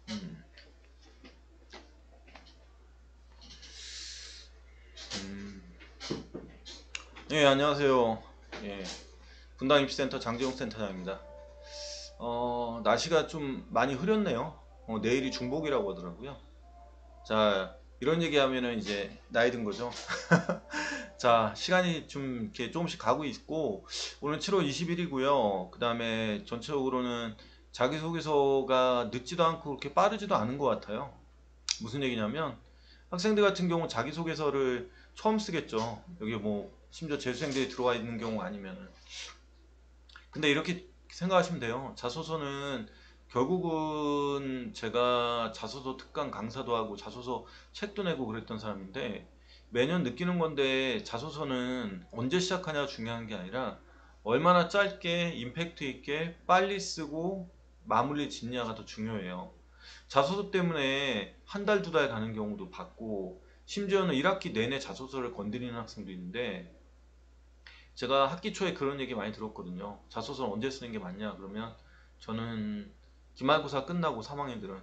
음, 음. 예, 안녕하세요. 예, 분당 입시센터 장재용 센터장입니다. 날씨가 좀 많이 흐렸네요. 내일이 중복이라고 하더라고요. 자, 이런 얘기하면은 이제 나이 든 거죠. 자, 시간이 좀 이렇게 조금씩 가고 있고, 오늘 7월 20일이고요. 그 다음에 전체적으로는 자기소개서가 늦지도 않고 그렇게 빠르지도 않은 것 같아요. 무슨 얘기냐면, 학생들 같은 경우 자기소개서를 처음 쓰겠죠. 여기 뭐, 심지어 재수생들이 들어와 있는 경우 아니면은. 근데 이렇게 생각하시면 돼요. 자소서는 결국은 제가 자소서 특강 강사도 하고 자소서 책도 내고 그랬던 사람인데 매년 느끼는 건데 자소서는 언제 시작하냐 중요한 게 아니라 얼마나 짧게 임팩트 있게 빨리 쓰고 마무리 짓냐가 더 중요해요. 자소서 때문에 한 달, 두 달 가는 경우도 봤고 심지어는 1학기 내내 자소서를 건드리는 학생도 있는데 제가 학기 초에 그런 얘기 많이 들었거든요. 자소서는 언제 쓰는 게 맞냐? 그러면 저는 기말고사 끝나고 3학년들은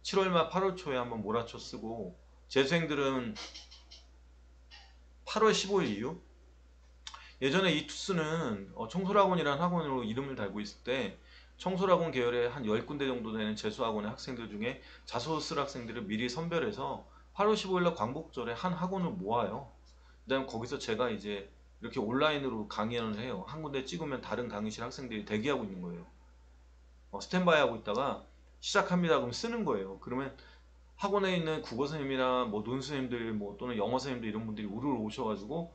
7월 말 8월 초에 한번 몰아쳐 쓰고 재수생들은 8월 15일 이후 예전에 이 투스는 청솔학원이라는 학원으로 이름을 달고 있을 때 청솔학원 계열의 한 10군데 정도 되는 재수학원의 학생들 중에 자소서 쓸 학생들을 미리 선별해서 8월 15일 날 광복절에 한 학원을 모아요. 그다음 거기서 제가 이제 이렇게 온라인으로 강연을 해요. 한 군데 찍으면 다른 강의실 학생들이 대기하고 있는 거예요. 스탠바이 하고 있다가 시작합니다. 그럼 쓰는 거예요. 그러면 학원에 있는 국어 선생님이나 뭐 논 선생님들 뭐 또는 영어 선생님들 이런 분들이 우르르 오셔가지고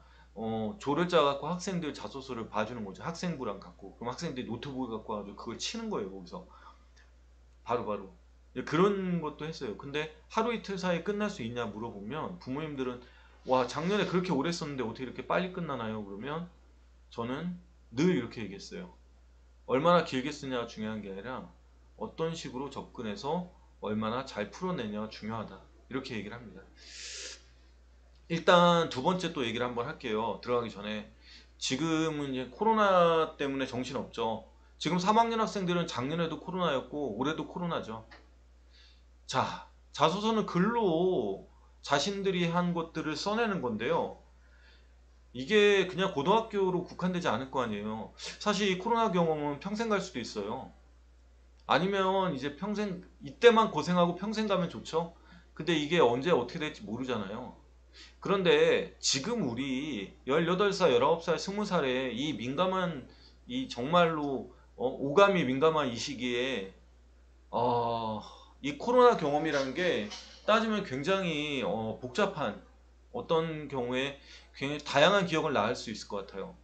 조를 짜갖고 학생들 자소서를 봐주는 거죠. 학생부랑 갖고 그럼 학생들이 노트북을 갖고 와가지고 그걸 치는 거예요. 거기서 바로바로 그런 것도 했어요. 근데 하루 이틀 사이에 끝날 수 있냐 물어보면 부모님들은 와 작년에 그렇게 오래 썼는데 어떻게 이렇게 빨리 끝나나요? 그러면 저는 늘 이렇게 얘기했어요. 얼마나 길게 쓰냐가 중요한 게 아니라 어떤 식으로 접근해서 얼마나 잘 풀어내냐가 중요하다. 이렇게 얘기를 합니다. 일단 두 번째 또 얘기를 한번 할게요. 들어가기 전에. 지금은 이제 코로나 때문에 정신없죠. 지금 3학년 학생들은 작년에도 코로나였고 올해도 코로나죠. 자, 자소서는 글로 자신들이 한 것들을 써내는 건데요. 이게 그냥 고등학교로 국한되지 않을 거 아니에요. 사실 이 코로나 경험은 평생 갈 수도 있어요. 아니면 이제 평생, 이때만 고생하고 평생 가면 좋죠? 근데 이게 언제 어떻게 될지 모르잖아요. 그런데 지금 우리 18살, 19살, 20살에 이 민감한, 이 정말로, 오감이 민감한 이 시기에 어, 이 코로나 경험이라는 게 따지면 굉장히 복잡한 어떤 경우에 굉장히 다양한 기억을 낳을 수 있을 것 같아요.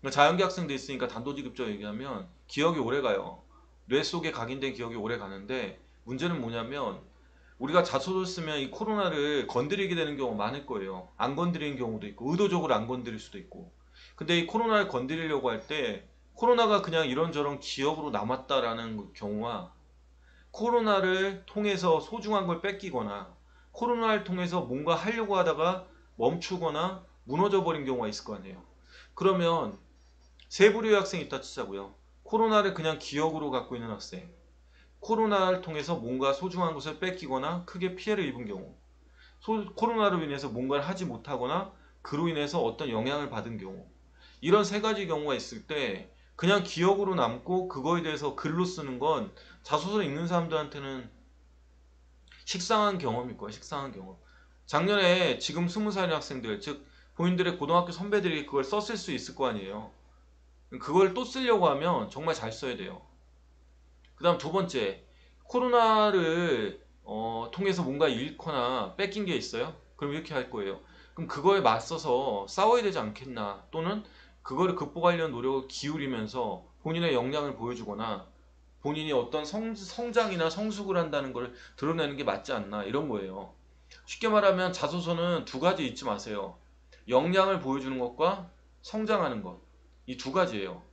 그러니까 자연계 학생도 있으니까 단도직입적으로 얘기하면 기억이 오래 가요. 뇌 속에 각인된 기억이 오래 가는데 문제는 뭐냐면 우리가 자소를 쓰면 이 코로나를 건드리게 되는 경우가 많을 거예요. 안 건드리는 경우도 있고 의도적으로 안 건드릴 수도 있고. 근데 이 코로나를 건드리려고 할 때 코로나가 그냥 이런저런 기억으로 남았다라는 경우와 코로나를 통해서 소중한 걸 뺏기거나 코로나를 통해서 뭔가 하려고 하다가 멈추거나 무너져 버린 경우가 있을 거 아니에요. 그러면 세 부류의 학생이 있다 치자고요. 코로나를 그냥 기억으로 갖고 있는 학생, 코로나를 통해서 뭔가 소중한 것을 뺏기거나 크게 피해를 입은 경우, 코로나로 인해서 뭔가를 하지 못하거나 그로 인해서 어떤 영향을 받은 경우, 이런 세 가지 경우가 있을 때 그냥 기억으로 남고 그거에 대해서 글로 쓰는 건 자소서 읽는 사람들한테는 식상한 경험일 거야, 식상한 경험. 작년에 지금 20살의 학생들, 즉 본인들의 고등학교 선배들이 그걸 썼을 수 있을 거 아니에요. 그걸 또 쓰려고 하면 정말 잘 써야 돼요. 그 다음 두 번째, 코로나를 통해서 뭔가 잃거나 뺏긴 게 있어요? 그럼 이렇게 할 거예요. 그럼 그거에 맞서서 싸워야 되지 않겠나? 또는 그거를 극복하려는 노력을 기울이면서 본인의 역량을 보여주거나 본인이 어떤 성장이나 성숙을 한다는 걸 드러내는 게 맞지 않나? 이런 거예요. 쉽게 말하면 자소서는 두 가지 잊지 마세요. 역량을 보여주는 것과 성장하는 것. 이 두 가지예요.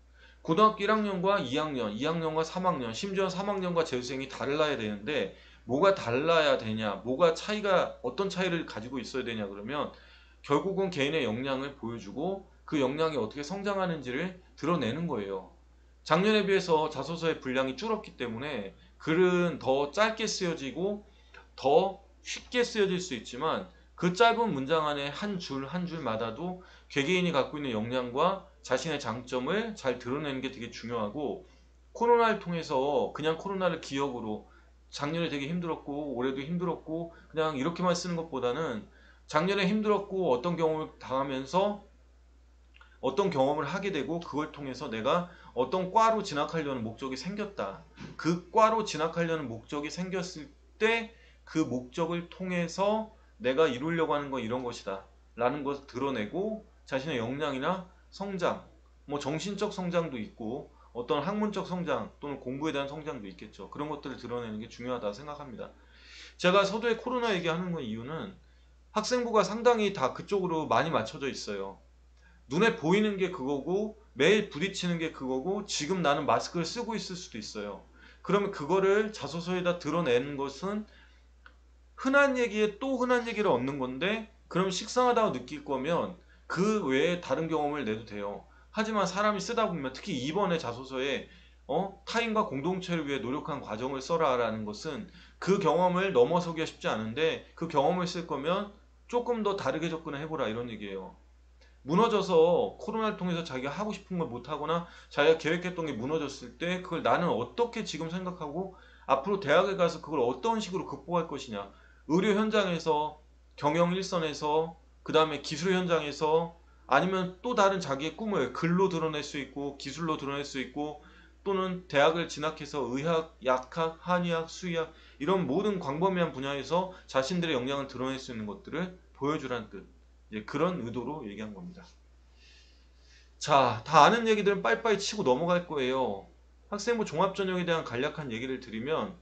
고등학교 1학년과 2학년, 2학년과 3학년, 심지어 3학년과 재수생이 달라야 되는데 뭐가 달라야 되냐, 뭐가 차이가 어떤 차이를 가지고 있어야 되냐 그러면 결국은 개인의 역량을 보여주고 그 역량이 어떻게 성장하는지를 드러내는 거예요. 작년에 비해서 자소서의 분량이 줄었기 때문에 글은 더 짧게 쓰여지고 더 쉽게 쓰여질 수 있지만 그 짧은 문장 안에 한 줄 한 줄마다도 개개인이 갖고 있는 역량과 자신의 장점을 잘 드러내는 게 되게 중요하고, 코로나를 통해서 그냥 코로나를 기억으로 작년에 되게 힘들었고 올해도 힘들었고 그냥 이렇게만 쓰는 것보다는 작년에 힘들었고 어떤 경험을 당하면서 어떤 경험을 하게 되고 그걸 통해서 내가 어떤 과로 진학하려는 목적이 생겼다. 그 과로 진학하려는 목적이 생겼을 때 그 목적을 통해서 내가 이루려고 하는 건 이런 것이다. 라는 것을 드러내고 자신의 역량이나 성장, 뭐 정신적 성장도 있고 어떤 학문적 성장 또는 공부에 대한 성장도 있겠죠. 그런 것들을 드러내는 게 중요하다 생각합니다. 제가 서두에 코로나 얘기하는 건 이유는 학생부가 상당히 다 그쪽으로 많이 맞춰져 있어요. 눈에 보이는 게 그거고 매일 부딪히는 게 그거고 지금 나는 마스크를 쓰고 있을 수도 있어요. 그러면 그거를 자소서에다 드러내는 것은 흔한 얘기에 또 흔한 얘기를 얻는 건데, 그럼 식상하다고 느낄 거면 그 외에 다른 경험을 내도 돼요. 하지만 사람이 쓰다 보면 특히 이번에 자소서에 타인과 공동체를 위해 노력한 과정을 써라라는 것은 그 경험을 넘어서기가 쉽지 않은데, 그 경험을 쓸 거면 조금 더 다르게 접근을 해보라 이런 얘기예요. 무너져서 코로나를 통해서 자기가 하고 싶은 걸 못하거나 자기가 계획했던 게 무너졌을 때 그걸 나는 어떻게 지금 생각하고 앞으로 대학에 가서 그걸 어떤 식으로 극복할 것이냐. 의료 현장에서, 경영 일선에서, 그 다음에 기술 현장에서, 아니면 또 다른 자기의 꿈을 글로 드러낼 수 있고 기술로 드러낼 수 있고, 또는 대학을 진학해서 의학, 약학, 한의학, 수의학 이런 모든 광범위한 분야에서 자신들의 역량을 드러낼 수 있는 것들을 보여주라는 뜻. 그런 의도로 얘기한 겁니다. 자, 다 아는 얘기들은 빠이빠이 치고 넘어갈 거예요. 학생부 종합전형에 대한 간략한 얘기를 드리면,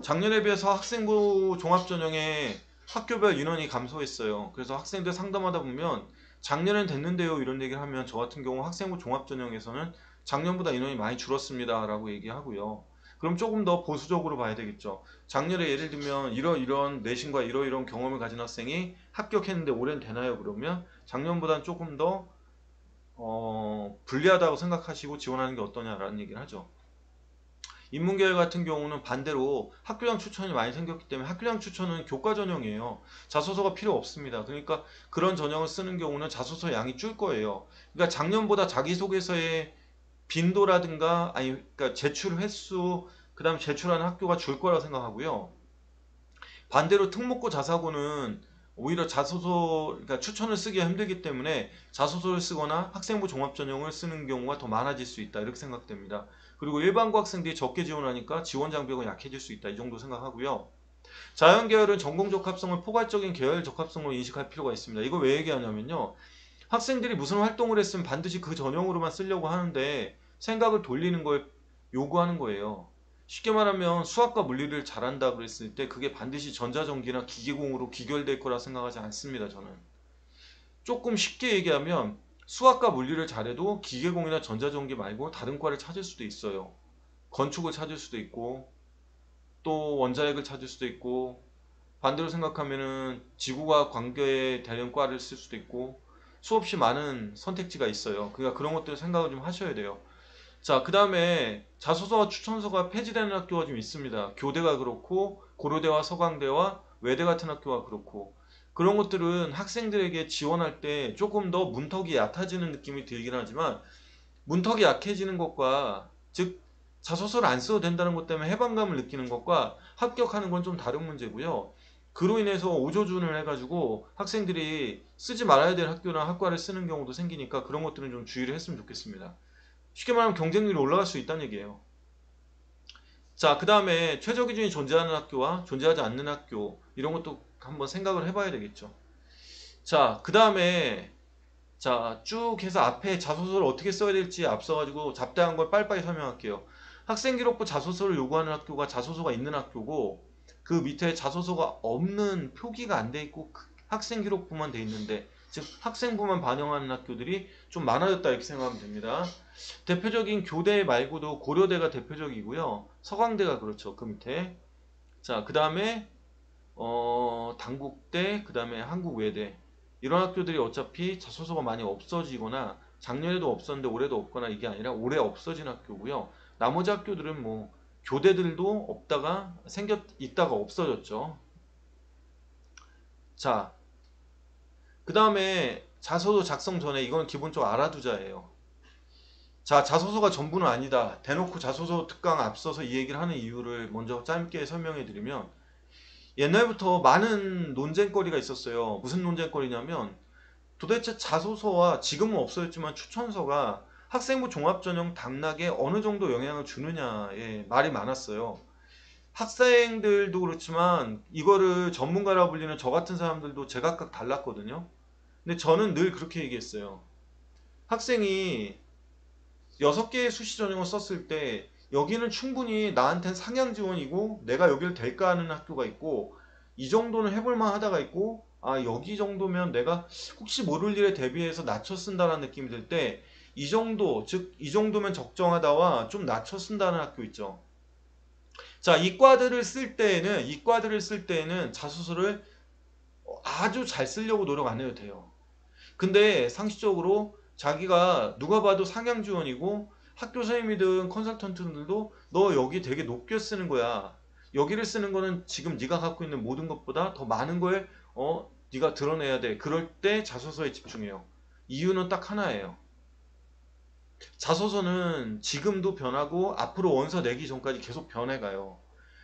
작년에 비해서 학생부 종합전형에 학교별 인원이 감소했어요. 그래서 학생들 상담하다 보면 작년엔 됐는데요 이런 얘기를 하면 저 같은 경우 학생부 종합전형에서는 작년보다 인원이 많이 줄었습니다 라고 얘기하고요. 그럼 조금 더 보수적으로 봐야 되겠죠. 작년에 예를 들면 이런 내신과 이런 경험을 가진 학생이 합격했는데 올해는 되나요? 그러면 작년보다는 조금 더 불리하다고 생각하시고 지원하는 게 어떠냐라는 얘기를 하죠. 인문계열 같은 경우는 반대로 학교장 추천이 많이 생겼기 때문에, 학교장 추천은 교과 전형이에요. 자소서가 필요 없습니다. 그러니까 그런 전형을 쓰는 경우는 자소서 양이 줄 거예요. 그러니까 작년보다 자기소개서의 빈도라든가 아니 그러니까 제출 횟수, 그다음 제출하는 학교가 줄 거라고 생각하고요. 반대로 특목고 자사고는 오히려 자소서, 그러니까 추천을 쓰기가 힘들기 때문에 자소서를 쓰거나 학생부 종합전형을 쓰는 경우가 더 많아질 수 있다 이렇게 생각됩니다. 그리고 일반고 학생들이 적게 지원하니까 지원 장벽은 약해질 수 있다 이 정도 생각하고요. 자연계열은 전공 적합성을 포괄적인 계열 적합성으로 인식할 필요가 있습니다. 이거 왜 얘기하냐면요, 학생들이 무슨 활동을 했으면 반드시 그 전형으로만 쓰려고 하는데 생각을 돌리는 걸 요구하는 거예요. 쉽게 말하면 수학과 물리를 잘한다 그랬을 때 그게 반드시 전자전기나 기계공으로 귀결될 거라 생각하지 않습니다. 저는 조금 쉽게 얘기하면 수학과 물리를 잘해도 기계공이나 전자전기 말고 다른 과를 찾을 수도 있어요. 건축을 찾을 수도 있고 또 원자핵을 찾을 수도 있고, 반대로 생각하면은 지구과 관계에 대한 과를 쓸 수도 있고 수없이 많은 선택지가 있어요. 그러니까 그런 것들 생각을 좀 하셔야 돼요. 자, 그 다음에 자소서와 추천서가 폐지되는 학교가 좀 있습니다. 교대가 그렇고 고려대와 서강대와 외대 같은 학교가 그렇고, 그런 것들은 학생들에게 지원할 때 조금 더 문턱이 얕아지는 느낌이 들긴 하지만, 문턱이 약해지는 것과 즉 자소서를 안 써도 된다는 것 때문에 해방감을 느끼는 것과 합격하는 건 좀 다른 문제고요. 그로 인해서 오조준을 해가지고 학생들이 쓰지 말아야 될 학교나 학과를 쓰는 경우도 생기니까 그런 것들은 좀 주의를 했으면 좋겠습니다. 쉽게 말하면 경쟁률이 올라갈 수 있다는 얘기예요. 자, 그 다음에 최저 기준이 존재하는 학교와 존재하지 않는 학교 이런 것도 한번 생각을 해봐야 되겠죠. 자, 그 다음에 자, 쭉 해서 앞에 자소서를 어떻게 써야 될지 앞서가지고 잡다한 걸 빨리빨리 설명할게요. 학생기록부 자소서를 요구하는 학교가 자소서가 있는 학교고, 그 밑에 자소서가 없는, 표기가 안 돼 있고 학생기록부만 돼 있는데, 즉 학생부만 반영하는 학교들이 좀 많아졌다 이렇게 생각하면 됩니다. 대표적인 교대 말고도 고려대가 대표적이고요. 서강대가 그렇죠. 그 밑에. 자, 그 다음에 단국대, 그 다음에 한국외대, 이런 학교들이 어차피 자소서가 많이 없어지거나 작년에도 없었는데 올해도 없거나 이게 아니라 올해 없어진 학교고요. 나머지 학교들은 뭐 교대들도 있다가 없어졌죠. 자, 그 다음에 자소서 작성 전에 이건 기본적으로 알아두자예요. 자, 자소서가 전부는 아니다. 대놓고 자소서 특강 앞서서 이 얘기를 하는 이유를 먼저 짧게 설명해 드리면, 옛날부터 많은 논쟁거리가 있었어요. 무슨 논쟁거리냐면, 도대체 자소서와, 지금은 없어졌지만 추천서가 학생부 종합전형 당락에 어느 정도 영향을 주느냐에 말이 많았어요. 학생들도 그렇지만 이거를 전문가라고 불리는 저 같은 사람들도 제각각 달랐거든요. 근데 저는 늘 그렇게 얘기했어요. 학생이 6개의 수시 전형을 썼을 때 여기는 충분히 나한텐 상향 지원이고 내가 여기를 될까 하는 학교가 있고, 이 정도는 해볼만 하다가 있고, 아 여기 정도면 내가 혹시 모를 일에 대비해서 낮춰 쓴다는 느낌이 들 때, 이 정도, 즉 이 정도면 적정하다와 좀 낮춰 쓴다는 학교 있죠. 자, 이과들을 쓸 때에는 자소서를 아주 잘 쓰려고 노력 안 해도 돼요. 근데 상식적으로 자기가 누가 봐도 상향 지원이고, 학교 선생님이든 컨설턴트들도 너 여기 되게 높게 쓰는 거야. 여기를 쓰는 거는 지금 네가 갖고 있는 모든 것보다 더 많은 걸 네가 드러내야 돼. 그럴 때 자소서에 집중해요. 이유는 딱 하나예요. 자소서는 지금도 변하고 앞으로 원서 내기 전까지 계속 변해가요.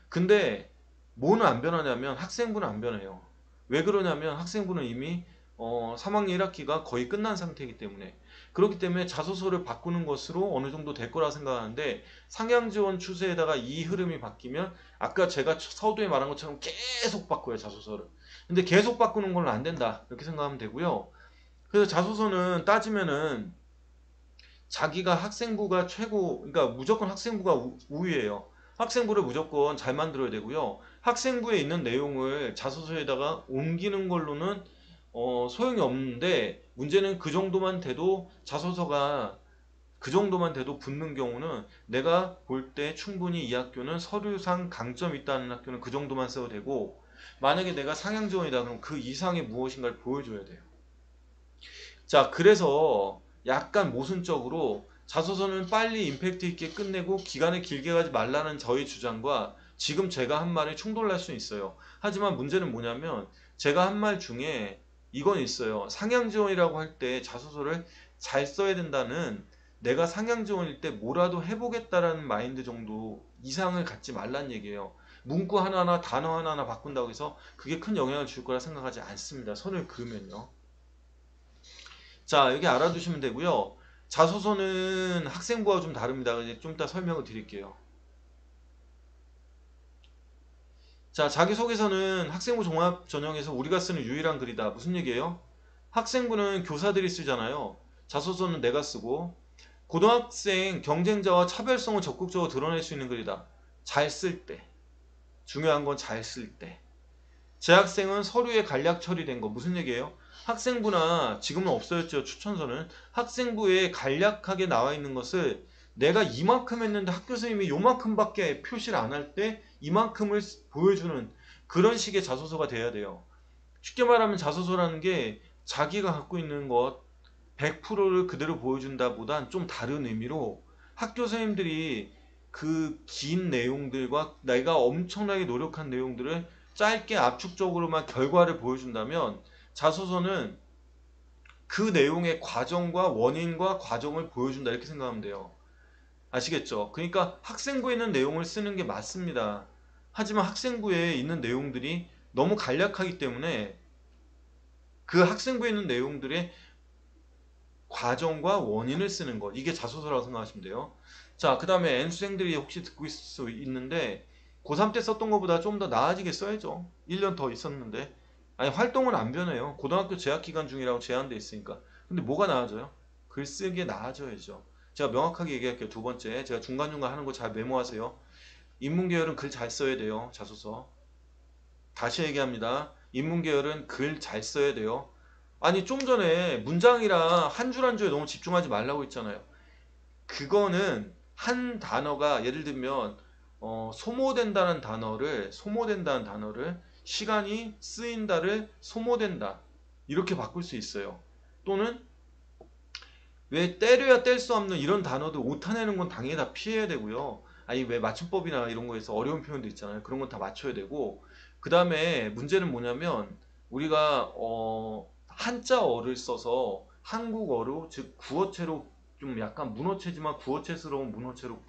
근데 뭐는 안 변하냐면 학생부는 안 변해요. 왜 그러냐면 학생부는 이미 3학년 1학기가 거의 끝난 상태이기 때문에. 그렇기 때문에 자소서를 바꾸는 것으로 어느 정도 될 거라 생각하는데, 상향 지원 추세에다가 이 흐름이 바뀌면 아까 제가 서두에 말한 것처럼 계속 바꿔요, 자소서를. 근데 계속 바꾸는 건 안 된다, 이렇게 생각하면 되고요. 그래서 자소서는 따지면은 자기가 학생부가 최고, 그러니까 무조건 학생부가 우위예요. 학생부를 무조건 잘 만들어야 되고요. 학생부에 있는 내용을 자소서에다가 옮기는 걸로는 소용이 없는데, 문제는 그 정도만 돼도, 자소서가 그 정도만 돼도 붙는 경우는 내가 볼 때 충분히 이 학교는 서류상 강점이 있다는 학교는 그 정도만 써도 되고, 만약에 내가 상향 지원이다 그러면 그 이상의 무엇인가를 보여줘야 돼요. 자, 그래서 약간 모순적으로 자소서는 빨리 임팩트 있게 끝내고 기간을 길게 가지 말라는 저희 주장과 지금 제가 한 말이 충돌날 수 있어요. 하지만 문제는 뭐냐면, 제가 한 말 중에 이건 있어요. 상향 지원이라고 할 때 자소서를 잘 써야 된다는, 내가 상향 지원일 때 뭐라도 해보겠다라는 마인드 정도 이상을 갖지 말란 얘기예요. 문구 하나하나 단어 하나하나 바꾼다고 해서 그게 큰 영향을 줄 거라 생각하지 않습니다. 선을 그으면요. 자, 여기 알아두시면 되고요. 자소서는 학생부와 좀 다릅니다. 이제 좀 이따 설명을 드릴게요. 자, 자기소개서는 학생부 종합 전형에서 우리가 쓰는 유일한 글이다. 무슨 얘기예요? 학생부는 교사들이 쓰잖아요. 자소서는 내가 쓰고, 고등학생 경쟁자와 차별성을 적극적으로 드러낼 수 있는 글이다. 잘 쓸 때. 중요한 건 잘 쓸 때. 재학생은 서류에 간략 처리된 거. 무슨 얘기예요? 학생부나, 지금은 없어졌죠, 추천서는. 학생부에 간략하게 나와 있는 것을 내가 이만큼 했는데 학교 선생님이 요만큼밖에 표시를 안 할 때 이만큼을 보여주는 그런 식의 자소서가 돼야 돼요. 쉽게 말하면 자소서라는 게 자기가 갖고 있는 것 100%를 그대로 보여준다 보단 좀 다른 의미로, 학교 선생님들이 그 긴 내용들과 내가 엄청나게 노력한 내용들을 짧게 압축적으로만 결과를 보여준다면, 자소서는 그 내용의 과정과 원인과 과정을 보여준다, 이렇게 생각하면 돼요. 아시겠죠? 그러니까 학생부에 있는 내용을 쓰는 게 맞습니다. 하지만 학생부에 있는 내용들이 너무 간략하기 때문에 그 학생부에 있는 내용들의 과정과 원인을 쓰는 것, 이게 자소서라고 생각하시면 돼요. 자, 그 다음에 N수생들이 혹시 듣고 있을 수 있는데, 고3 때 썼던 것보다 좀 더 나아지게 써야죠. 1년 더 있었는데. 아니, 활동은 안 변해요. 고등학교 재학기간 중이라고 제한돼 있으니까. 근데 뭐가 나아져요? 글쓰기에 나아져야죠. 제가 명확하게 얘기할게요. 두 번째, 제가 중간중간 하는 거 잘 메모하세요. 인문계열은 글 잘 써야 돼요. 자소서. 다시 얘기합니다. 인문계열은 글 잘 써야 돼요. 아니, 좀 전에 문장이랑 한 줄 한 줄에 너무 집중하지 말라고 했잖아요. 그거는 한 단어가, 예를 들면 소모된다는 단어를 시간이 쓰인다를 소모된다, 이렇게 바꿀 수 있어요. 또는 왜 때려야 뗄 수 없는 이런 단어도 오타내는 건 당연히 다 피해야 되고요. 아니 왜 맞춤법이나 이런 거에서 어려운 표현도 있잖아요. 그런 건 다 맞춰야 되고 그 다음에 문제는 뭐냐면 우리가 한자어를 써서 한국어로 즉 구어체로 좀 약간 문어체지만 구어체스러운 문어체로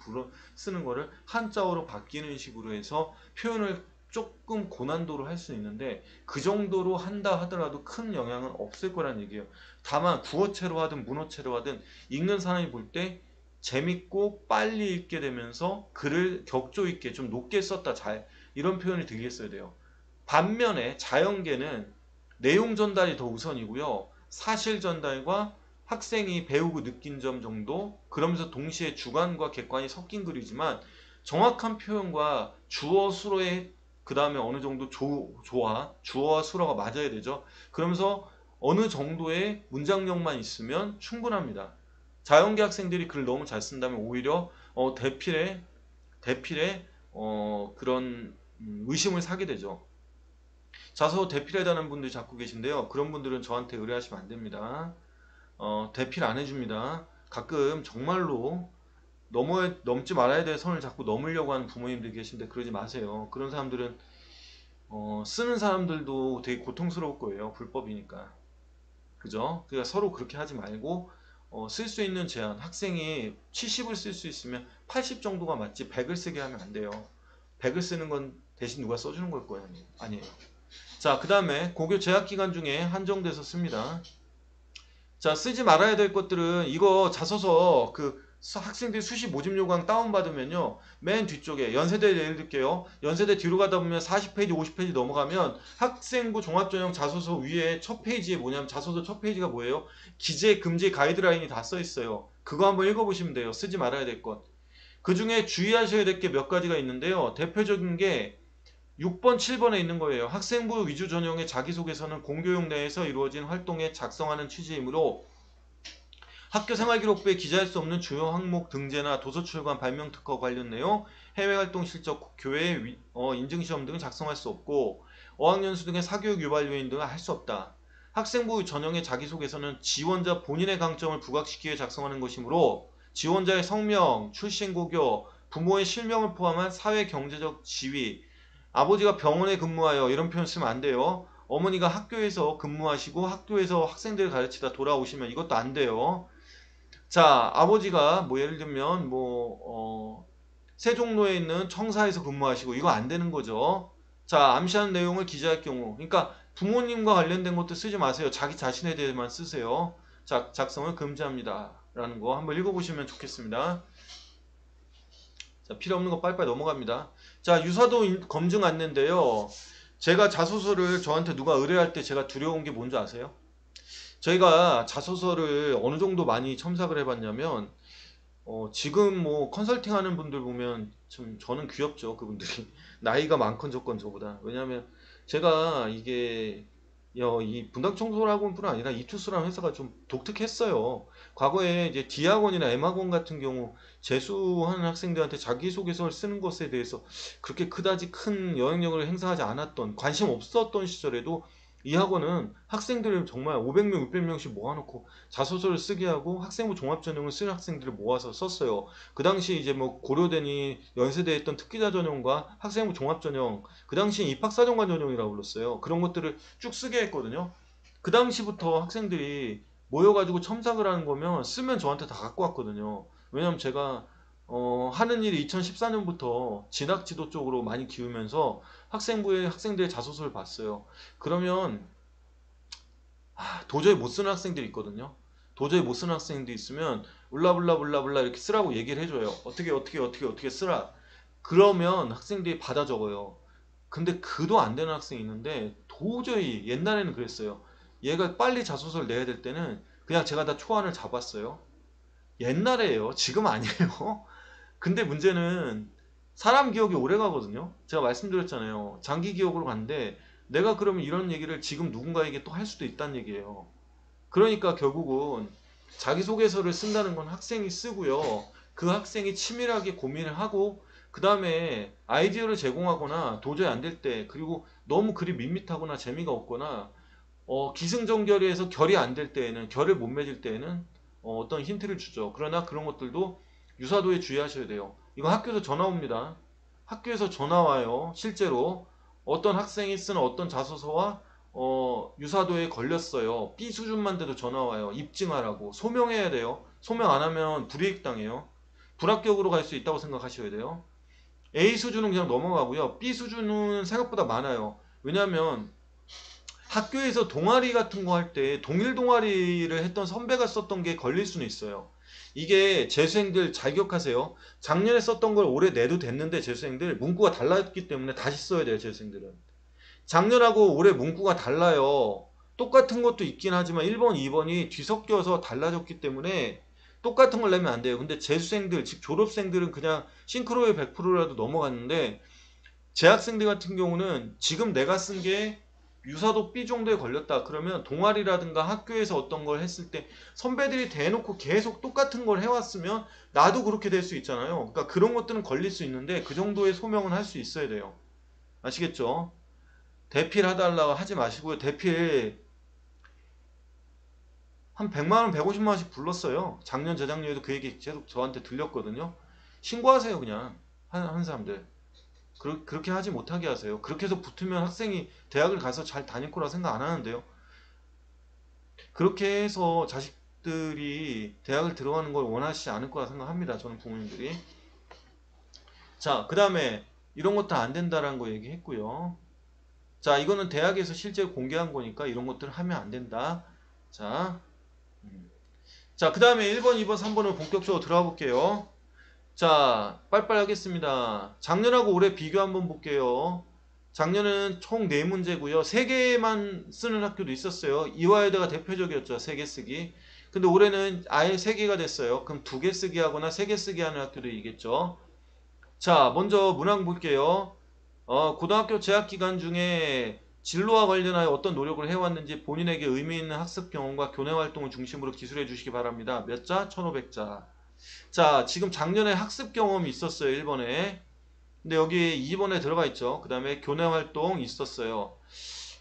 쓰는 거를 한자어로 바뀌는 식으로 해서 표현을 조금 고난도로 할 수 있는데 그 정도로 한다 하더라도 큰 영향은 없을 거란 얘기예요. 다만 구어체로 하든 문어체로 하든 읽는 사람이 볼 때 재밌고 빨리 읽게 되면서 글을 격조 있게 좀 높게 썼다 잘 이런 표현이 들겠어야 돼요. 반면에 자연계는 내용 전달이 더 우선이고요. 사실 전달과 학생이 배우고 느낀 점 정도 그러면서 동시에 주관과 객관이 섞인 글이지만 정확한 표현과 주어 수어의 그 다음에 어느 정도 조화 주어와 수어가 맞아야 되죠. 그러면서 어느 정도의 문장력만 있으면 충분합니다. 자연계 학생들이 글을 너무 잘 쓴다면 오히려 대필에 그런 의심을 사게 되죠. 자소 대필해달라는 분들이 자꾸 계신데요. 그런 분들은 저한테 의뢰하시면 안 됩니다. 대필 안 해줍니다. 가끔 정말로 넘지 말아야 될 선을 자꾸 넘으려고 하는 부모님들이 계신데 그러지 마세요. 그런 사람들은 쓰는 사람들도 되게 고통스러울 거예요. 불법이니까. 그죠? 그러니까 서로 그렇게 하지 말고 쓸 수 있는 제한 학생이 70을 쓸 수 있으면 80 정도가 맞지 100을 쓰게 하면 안 돼요. 100을 쓰는 건 대신 누가 써주는 걸 거예요. 아니에요. 자, 그 다음에 고교 재학 기간 중에 한정돼서 씁니다. 자, 쓰지 말아야 될 것들은 이거 자소서 학생들 수시 모집 요강 다운받으면요. 맨 뒤쪽에 연세대 예를 들게요. 연세대 뒤로 가다 보면 40페이지, 50페이지 넘어가면 학생부 종합전형 자소서 위에 첫 페이지에 뭐냐면 자소서 첫 페이지가 뭐예요? 기재, 금지 가이드라인이 다 써 있어요. 그거 한번 읽어보시면 돼요. 쓰지 말아야 될 것. 그 중에 주의하셔야 될 게 몇 가지가 있는데요. 대표적인 게 6번, 7번에 있는 거예요. 학생부 위주 전형의 자기소개서는 공교육 내에서 이루어진 활동에 작성하는 취지이므로 학교생활기록부에 기재할 수 없는 주요 항목 등재나 도서출간 발명 특허 관련 내용, 해외활동 실적, 교회 인증시험 등을 작성할 수 없고 어학연수 등의 사교육 유발 요인 등을 할 수 없다. 학생부 전형의 자기소개서는 지원자 본인의 강점을 부각시키기 위해 작성하는 것이므로 지원자의 성명, 출신 고교, 부모의 실명을 포함한 사회 경제적 지위, 아버지가 병원에 근무하여 이런 표현 쓰면 안 돼요. 어머니가 학교에서 근무하시고 학교에서 학생들을 가르치다 돌아오시면 이것도 안 돼요. 자, 아버지가 뭐 예를 들면 세종로에 있는 청사에서 근무하시고 이거 안 되는 거죠. 자, 암시하는 내용을 기재할 경우 그러니까 부모님과 관련된 것도 쓰지 마세요. 자기 자신에 대해만 쓰세요. 자, 작성을 금지합니다. 라는 거 한번 읽어보시면 좋겠습니다. 자, 필요 없는 거 빨리빨리 넘어갑니다. 자, 유사도 검증 안내인데요. 제가 자소서를 저한테 누가 의뢰할 때 제가 두려운 게 뭔지 아세요? 저희가 자소서를 어느 정도 많이 첨삭을 해봤냐면 지금 뭐 컨설팅 하는 분들 보면 참 저는 귀엽죠. 그분들이 나이가 많건 저보다. 왜냐하면 제가 이게 이 분당 청소학원 뿐 아니라 이투스라는 회사가 좀 독특했어요. 과거에 이제 D학원이나 M학원 같은 경우 재수하는 학생들한테 자기소개서를 쓰는 것에 대해서 그렇게 그다지 큰 영향력을 행사하지 않았던 관심 없었던 시절에도 이 학원은 학생들을 정말 500명, 600명씩 모아놓고 자소서를 쓰게 하고 학생부 종합전형을 쓰는 학생들을 모아서 썼어요. 그 당시 이제 뭐 고려대니 연세대에 있던 특기자 전형과 학생부 종합전형, 그 당시 입학사정관 전형이라고 불렀어요. 그런 것들을 쭉 쓰게 했거든요. 그 당시부터 학생들이 모여가지고 첨삭을 하는 거면 쓰면 저한테 다 갖고 왔거든요. 왜냐면 제가 하는 일이 2014년부터 진학지도 쪽으로 많이 기우면서 학생부의 학생들의 자소서를 봤어요. 그러면 도저히 못 쓰는 학생들이 있거든요. 도저히 못 쓰는 학생들이 있으면 울라불라 이렇게 쓰라고 얘기를 해줘요. 어떻게 쓰라. 그러면 학생들이 받아 적어요. 근데 그도 안 되는 학생이 있는데 도저히 옛날에는 그랬어요. 얘가 빨리 자소서를 내야 될 때는 그냥 제가 다 초안을 잡았어요. 옛날에요. 지금 아니에요. 근데 문제는 사람 기억이 오래 가거든요. 제가 말씀드렸잖아요. 장기 기억으로 간데 내가 그러면 이런 얘기를 지금 누군가에게 또 할 수도 있다는 얘기예요. 그러니까 결국은 자기소개서를 쓴다는 건 학생이 쓰고요. 그 학생이 치밀하게 고민을 하고 그 다음에 아이디어를 제공하거나 도저히 안 될 때 그리고 너무 글이 밋밋하거나 재미가 없거나 기승전결해서 결이 안 될 때에는 결을 못 맺을 때에는 어떤 힌트를 주죠. 그러나 그런 것들도 유사도에 주의하셔야 돼요. 이거 학교에서 전화 옵니다. 학교에서 전화 와요. 실제로 어떤 학생이 쓴 어떤 자소서와 유사도에 걸렸어요. B 수준만 돼도 전화 와요. 입증하라고. 소명해야 돼요. 소명 안 하면 불이익 당해요. 불합격으로 갈 수 있다고 생각하셔야 돼요. A 수준은 그냥 넘어가고요. B 수준은 생각보다 많아요. 왜냐하면 학교에서 동아리 같은 거 할 때 동일 동아리를 했던 선배가 썼던 게 걸릴 수는 있어요. 이게 재수생들 잘 기억하세요. 작년에 썼던 걸 올해 내도 됐는데 재수생들 문구가 달랐기 때문에 다시 써야 돼요. 재수생들은. 작년하고 올해 문구가 달라요. 똑같은 것도 있긴 하지만 1번, 2번이 뒤섞여서 달라졌기 때문에 똑같은 걸 내면 안 돼요. 근데 재수생들, 즉 졸업생들은 그냥 싱크로율 100%라도 넘어갔는데 재학생들 같은 경우는 지금 내가 쓴 게 유사도 B 정도에 걸렸다. 그러면 동아리라든가 학교에서 어떤 걸 했을 때 선배들이 대놓고 계속 똑같은 걸 해왔으면 나도 그렇게 될 수 있잖아요. 그러니까 그런 것들은 걸릴 수 있는데 그 정도의 소명은 할 수 있어야 돼요. 아시겠죠? 대필 해달라고 하지 마시고요. 대필 한 100만원, 150만원씩 불렀어요. 작년, 재작년에도 그 얘기 계속 저한테 들렸거든요. 신고하세요, 그냥. 한 사람들. 그렇게 하지 못하게 하세요. 그렇게 해서 붙으면 학생이 대학을 가서 잘 다닐 거라 생각 안 하는데요. 그렇게 해서 자식들이 대학을 들어가는 걸 원하시지 않을 거라 생각합니다. 저는 부모님들이. 자, 그 다음에 이런 것도 안 된다라는 거 얘기했고요. 자, 이거는 대학에서 실제 공개한 거니까 이런 것들 하면 안 된다. 자, 자, 그 다음에 1번, 2번, 3번을 본격적으로 들어가 볼게요. 자, 빨리빨리 하겠습니다. 작년하고 올해 비교 한번 볼게요. 작년은 총 4문제고요. 3개만 쓰는 학교도 있었어요. 이화여대가 대표적이었죠. 3개 쓰기. 근데 올해는 아예 3개가 됐어요. 그럼 2개 쓰기 하거나 3개 쓰기 하는 학교도 있겠죠. 자, 먼저 문항 볼게요. 고등학교 재학 기간 중에 진로와 관련하여 어떤 노력을 해왔는지 본인에게 의미 있는 학습 경험과 교내 활동을 중심으로 기술해 주시기 바랍니다. 몇 자? 1500자. 자, 지금 작년에 학습 경험이 있었어요. 1번에. 근데 여기 2번에 들어가 있죠. 그 다음에 교내 활동 있었어요.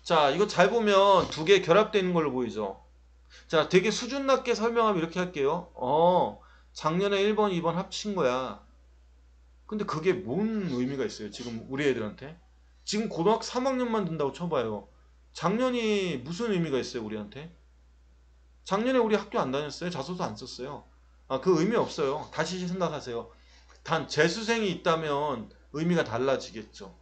자, 이거 잘 보면 두 개 결합되어 있는 걸로 보이죠. 자, 되게 수준 낮게 설명하면 이렇게 할게요. 작년에 1번, 2번 합친 거야. 근데 그게 뭔 의미가 있어요? 지금 우리 애들한테. 지금 고등학교 3학년만 든다고 쳐봐요. 작년이 무슨 의미가 있어요, 우리한테? 작년에 우리 학교 안 다녔어요? 자소서 안 썼어요? 그 의미 없어요. 다시 생각하세요. 단 재수생이 있다면 의미가 달라지겠죠.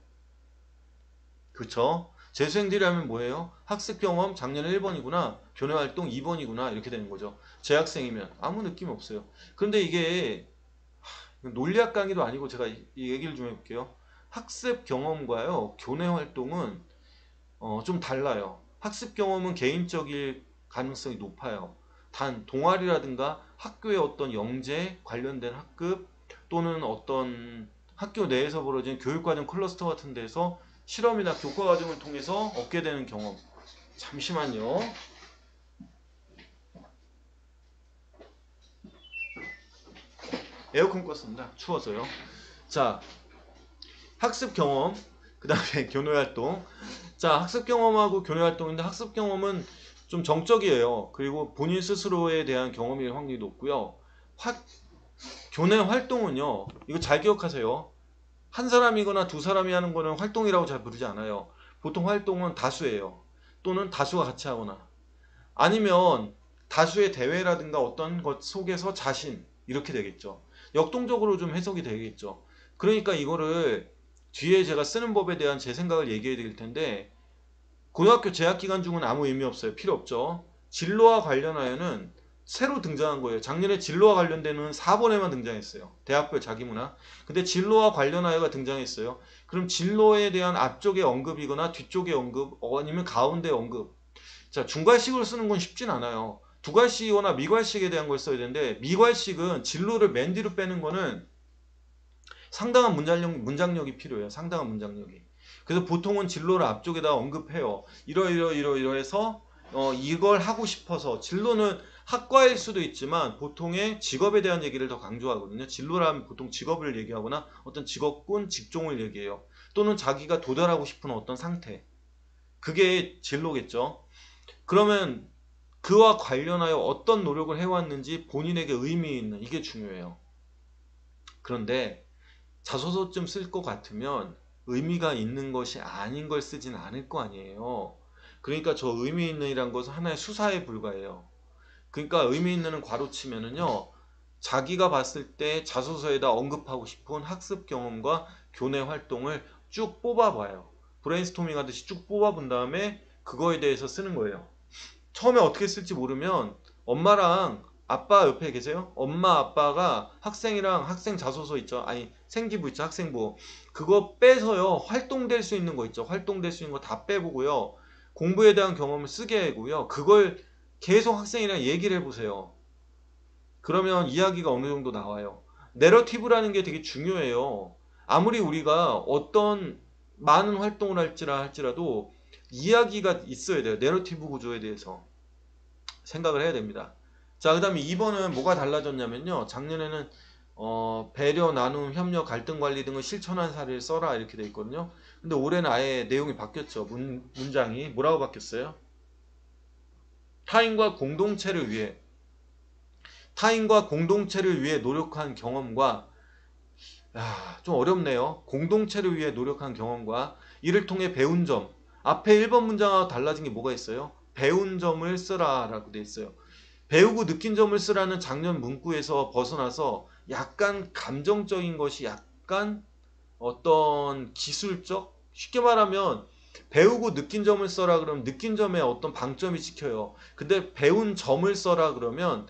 그쵸? 재수생들이라면 뭐예요? 학습 경험 작년에 1번이구나. 교내 활동 2번이구나. 이렇게 되는 거죠. 재학생이면 아무 느낌 없어요. 그런데 이게 논리학 강의도 아니고 제가 이 얘기를 좀 해볼게요. 학습 경험과요. 교내 활동은 좀 달라요. 학습 경험은 개인적일 가능성이 높아요. 단 동아리라든가 학교의 어떤 영재 관련된 학급 또는 어떤 학교 내에서 벌어진 교육과정 클러스터 같은 데서 실험이나 교과 과정을 통해서 얻게 되는 경험. 잠시만요. 에어컨 껐습니다. 추워서요. 자, 학습 경험, 그 다음에 교내 활동. 자, 학습 경험하고 교내 활동인데 학습 경험은 좀 정적이에요. 그리고 본인 스스로에 대한 경험일 확률이 높고요. 교내 활동은요. 이거 잘 기억하세요. 한 사람이거나 두 사람이 하는 거는 활동이라고 잘 부르지 않아요. 보통 활동은 다수예요. 또는 다수가 같이 하거나 아니면 다수의 대회라든가 어떤 것 속에서 자신 이렇게 되겠죠. 역동적으로 좀 해석이 되겠죠. 그러니까 이거를 뒤에 제가 쓰는 법에 대한 제 생각을 얘기해 드릴 텐데 고등학교 재학 기간 중은 아무 의미 없어요. 필요 없죠. 진로와 관련하여는 새로 등장한 거예요. 작년에 진로와 관련되는 4번에만 등장했어요. 대학별 자기문화. 근데 진로와 관련하여가 등장했어요. 그럼 진로에 대한 앞쪽의 언급이거나 뒤쪽의 언급 아니면 가운데 언급. 자, 중괄식으로 쓰는 건 쉽진 않아요. 두괄식이거나 미괄식에 대한 걸 써야 되는데 미괄식은 진로를 맨 뒤로 빼는 거는 상당한 문장력이 필요해요. 상당한 문장력이. 그래서 보통은 진로를 앞쪽에다 언급해요. 이러해서 이걸 하고 싶어서 진로는 학과일 수도 있지만 보통의 직업에 대한 얘기를 더 강조하거든요. 진로라면 보통 직업을 얘기하거나 어떤 직업군, 직종을 얘기해요. 또는 자기가 도달하고 싶은 어떤 상태. 그게 진로겠죠. 그러면 그와 관련하여 어떤 노력을 해왔는지 본인에게 의미 있는 이게 중요해요. 그런데 자소서쯤 쓸 것 같으면 의미가 있는 것이 아닌 걸 쓰진 않을 거 아니에요. 그러니까 저 의미 있는이란 것은 하나의 수사에 불과해요. 그러니까 의미 있는은 괄호치면은요, 자기가 봤을 때 자소서에다 언급하고 싶은 학습 경험과 교내 활동을 쭉 뽑아봐요. 브레인스토밍 하듯이 쭉 뽑아본 다음에 그거에 대해서 쓰는 거예요. 처음에 어떻게 쓸지 모르면 엄마랑 아빠 옆에 계세요? 엄마 아빠가 학생이랑 학생 자소서 있죠? 아니 생기부 있죠? 학생부. 그거 빼서요, 활동될 수 있는 거 있죠? 활동될 수 있는 거 다 빼보고요, 공부에 대한 경험을 쓰게 하고요, 그걸 계속 학생이랑 얘기를 해보세요. 그러면 이야기가 어느 정도 나와요. 내러티브라는 게 되게 중요해요. 아무리 우리가 어떤 많은 활동을 할지라도 이야기가 있어야 돼요. 내러티브 구조에 대해서 생각을 해야 됩니다. 자, 그 다음에 2번은 뭐가 달라졌냐면요, 작년에는 배려, 나눔, 협력, 갈등 관리 등을 실천한 사례를 써라 이렇게 돼 있거든요. 근데 올해는 아예 내용이 바뀌었죠. 문장이 뭐라고 바뀌었어요? 타인과 공동체를 위해 노력한 경험과, 좀 어렵네요. 공동체를 위해 노력한 경험과 이를 통해 배운 점. 앞에 1번 문장과 달라진 게 뭐가 있어요? 배운 점을 쓰라 라고 돼 있어요. 배우고 느낀 점을 쓰라는 작년 문구에서 벗어나서 약간 감정적인 것이, 약간 어떤 기술적, 쉽게 말하면 배우고 느낀 점을 써라 그러면 느낀 점에 어떤 방점이 찍혀요. 근데 배운 점을 써라 그러면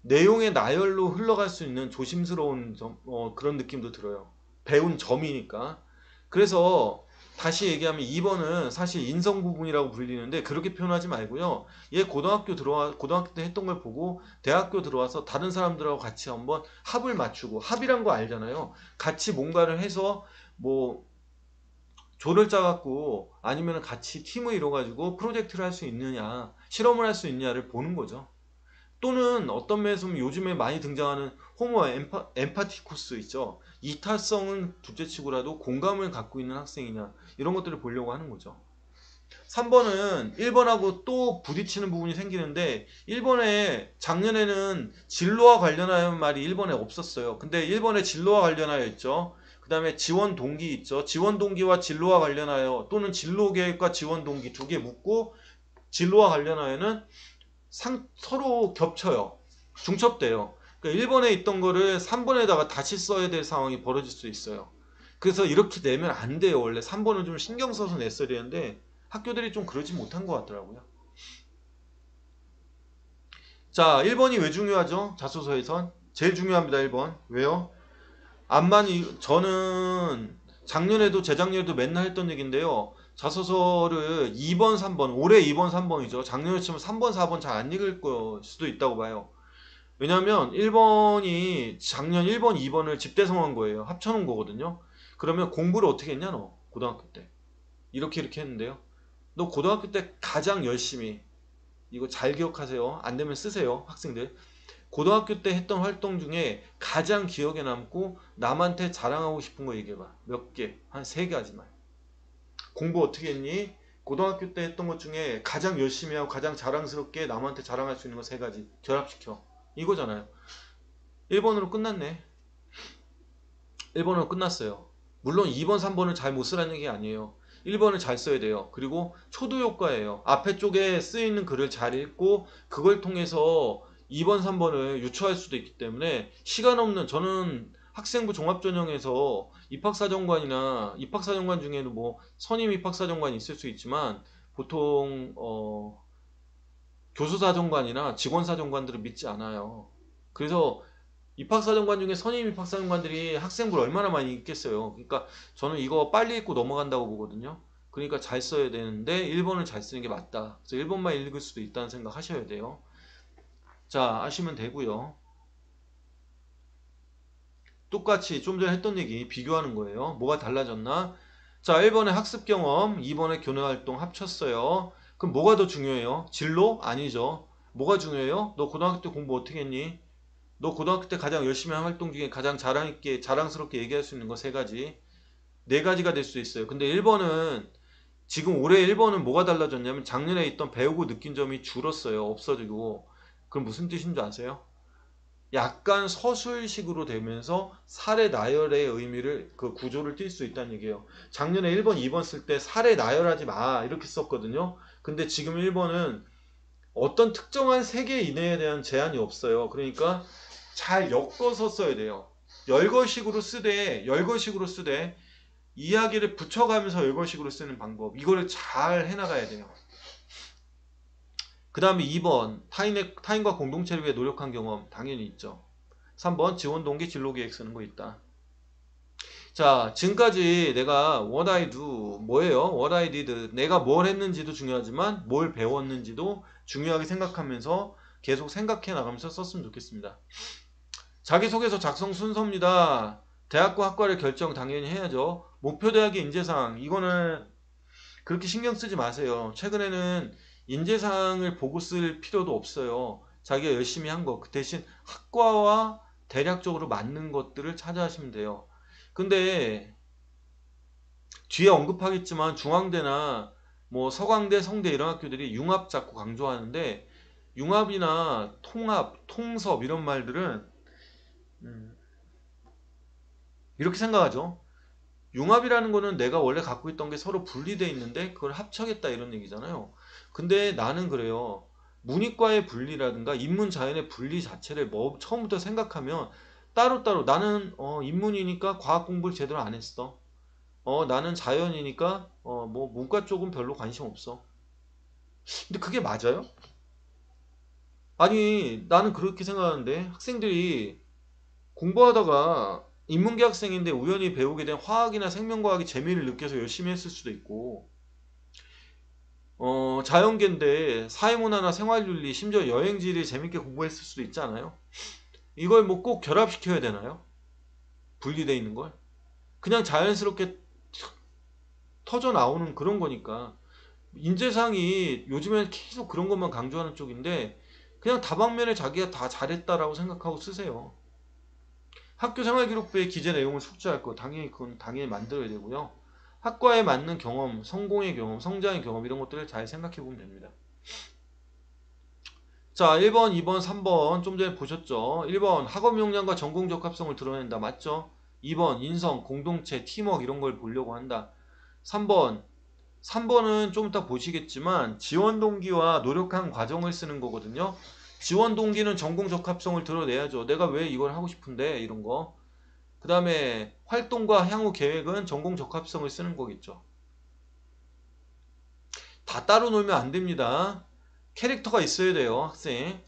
내용의 나열로 흘러갈 수 있는 조심스러운 점, 그런 느낌도 들어요. 배운 점이니까. 그래서 다시 얘기하면 2번은 사실 인성 부분이라고 불리는데 그렇게 표현하지 말고요, 얘 고등학교 때 했던 걸 보고 대학교 들어와서 다른 사람들하고 같이 한번 합을 맞추고, 합이란 거 알잖아요. 같이 뭔가를 해서 뭐 조를 짜갖고 아니면 같이 팀을 이뤄가지고 프로젝트를 할 수 있느냐, 실험을 할 수 있느냐를 보는 거죠. 또는 어떤 면에서 보면 요즘에 많이 등장하는 호모 엠파티쿠스 있죠. 이타성은 둘째치고라도 공감을 갖고 있는 학생이냐, 이런 것들을 보려고 하는 거죠. 3번은 1번하고 또 부딪히는 부분이 생기는데, 1번에 작년에는 진로와 관련하여 말이 1번에 없었어요. 근데 1번에 진로와 관련하여 있죠. 그 다음에 지원 동기 있죠. 지원 동기와 진로와 관련하여, 또는 진로 계획과 지원 동기 두 개 묶고 진로와 관련하여는 서로 겹쳐요. 중첩돼요. 그러니까 1번에 있던 거를 3번에다가 다시 써야 될 상황이 벌어질 수 있어요. 그래서 이렇게 내면 안 돼요. 원래 3번은 좀 신경 써서 냈어야 되는데 학교들이 좀 그러지 못한 것 같더라고요. 자, 1번이 왜 중요하죠? 자소서에선 제일 중요합니다. 1번. 왜요? 저는 작년에도 재작년에도 맨날 했던 얘기인데요, 자소서를 2번 3번, 올해 2번 3번이죠. 작년에 치면 3번 4번 잘 안 읽을 거 수도 있다고 봐요. 왜냐면 1번이 작년 1번 2번을 집대성한 거예요. 합쳐놓은 거거든요. 그러면 공부를 어떻게 했냐, 너 고등학교 때 이렇게 했는데요, 너 고등학교 때 가장 열심히, 이거 잘 기억하세요. 안 되면 쓰세요, 학생들. 고등학교 때 했던 활동 중에 가장 기억에 남고 남한테 자랑하고 싶은 거 얘기해봐. 몇 개? 한 3가지만. 공부 어떻게 했니? 고등학교 때 했던 것 중에 가장 열심히 하고 가장 자랑스럽게 남한테 자랑할 수 있는 거 3가지 결합시켜. 이거잖아요. 1번으로 끝났네. 1번으로 끝났어요. 물론 2번 3번을 잘 못 쓰라는 게 아니에요. 1번을 잘 써야 돼요. 그리고 초도 효과예요. 앞에 쪽에 쓰이는 글을 잘 읽고 그걸 통해서 2번 3번을 유추할 수도 있기 때문에, 시간 없는, 저는 학생부 종합전형에서 입학사정관 중에는 뭐 선임 입학사정관이 있을 수 있지만 보통 교수사정관이나 직원사정관들은 믿지 않아요. 그래서 입학사정관 중에 선임 입학사정관들이 학생부를 얼마나 많이 읽겠어요. 그러니까 저는 이거 빨리 읽고 넘어간다고 보거든요. 그러니까 잘 써야 되는데 1번을 잘 쓰는 게 맞다. 그래서 1번만 읽을 수도 있다는 생각 하셔야 돼요. 자, 아시면 되고요. 똑같이 좀 전에 했던 얘기 비교하는 거예요. 뭐가 달라졌나? 자, 1번에 학습 경험, 2번에 교내 활동 합쳤어요. 그럼 뭐가 더 중요해요? 진로? 아니죠. 뭐가 중요해요? 너 고등학교 때 공부 어떻게 했니? 너 고등학교 때 가장 열심히 한 활동 중에 가장 자랑스럽게 얘기할 수 있는 거 3가지. 4가지가 될 수 있어요. 근데 1번은, 지금 올해 1번은 뭐가 달라졌냐면 작년에 있던 배우고 느낀 점이 줄었어요. 없어지고. 그럼 무슨 뜻인 줄 아세요? 약간 서술식으로 되면서 사례 나열의 의미를 그 구조를 띌 수 있다는 얘기예요. 작년에 1번, 2번 쓸 때 사례 나열하지 마 이렇게 썼거든요. 근데 지금 1번은 어떤 특정한 세계 이내에 대한 제한이 없어요. 그러니까 잘 엮어서 써야 돼요. 열거식으로 쓰되 이야기를 붙여가면서 열거식으로 쓰는 방법. 이거를 잘 해나가야 돼요. 그 다음에 2번 타인과 공동체를 위해 노력한 경험 당연히 있죠. 3번 지원 동기 진로 계획 쓰는 거 있다. 자, 지금까지 내가 what I do 뭐예요? what I did 내가 뭘 했는지도 중요하지만 뭘 배웠는지도 중요하게 생각하면서 계속 생각해 나가면서 썼으면 좋겠습니다. 자기소개서 작성 순서입니다. 대학과 학과를 결정 당연히 해야죠. 목표 대학의 인재사항 이거는 그렇게 신경 쓰지 마세요. 최근에는 인재사항을 보고 쓸 필요도 없어요. 자기가 열심히 한 거. 그 대신 학과와 대략적으로 맞는 것들을 찾아하시면 돼요. 근데 뒤에 언급하겠지만 중앙대나 뭐 서강대, 성대 이런 학교들이 융합 자꾸 강조하는데 융합이나 통합, 통섭 이런 말들은 이렇게 생각하죠. 융합이라는 거는 내가 원래 갖고 있던 게 서로 분리되어 있는데 그걸 합쳐겠다 이런 얘기잖아요. 근데 나는 그래요. 문이과의 분리라든가 인문자연의 분리 자체를 뭐 처음부터 생각하면 따로따로 나는 인문이니까 과학 공부를 제대로 안 했어. 나는 자연이니까 뭐 문과 쪽은 별로 관심 없어. 근데 그게 맞아요? 아니 나는 그렇게 생각하는데 학생들이 공부하다가 인문계 학생인데 우연히 배우게 된 화학이나 생명과학의 재미를 느껴서 열심히 했을 수도 있고 자연계인데 사회문화나 생활윤리 심지어 여행지를 재밌게 공부했을 수도 있잖아요. 이걸 뭐 꼭 결합시켜야 되나요? 분리되어 있는 걸? 그냥 자연스럽게 터져 나오는 그런 거니까 인재상이 요즘엔 계속 그런 것만 강조하는 쪽인데 그냥 다방면에 자기가 다 잘했다라고 생각하고 쓰세요. 학교 생활기록부에 기재 내용을 숙지할 거 당연히 그건 당연히 만들어야 되고요. 학과에 맞는 경험, 성공의 경험, 성장의 경험 이런 것들을 잘 생각해 보면 됩니다. 자, 1번, 2번, 3번 좀 전에 보셨죠? 1번 학업 역량과 전공 적합성을 드러낸다. 맞죠? 2번 인성, 공동체, 팀워크 이런 걸 보려고 한다. 3번은 좀 이따 보시겠지만 지원 동기와 노력한 과정을 쓰는 거거든요. 지원 동기는 전공 적합성을 드러내야죠. 내가 왜 이걸 하고 싶은데 이런 거. 그 다음에 활동과 향후 계획은 전공 적합성을 쓰는 거겠죠. 다 따로 놀면 안 됩니다. 캐릭터가 있어야 돼요, 학생.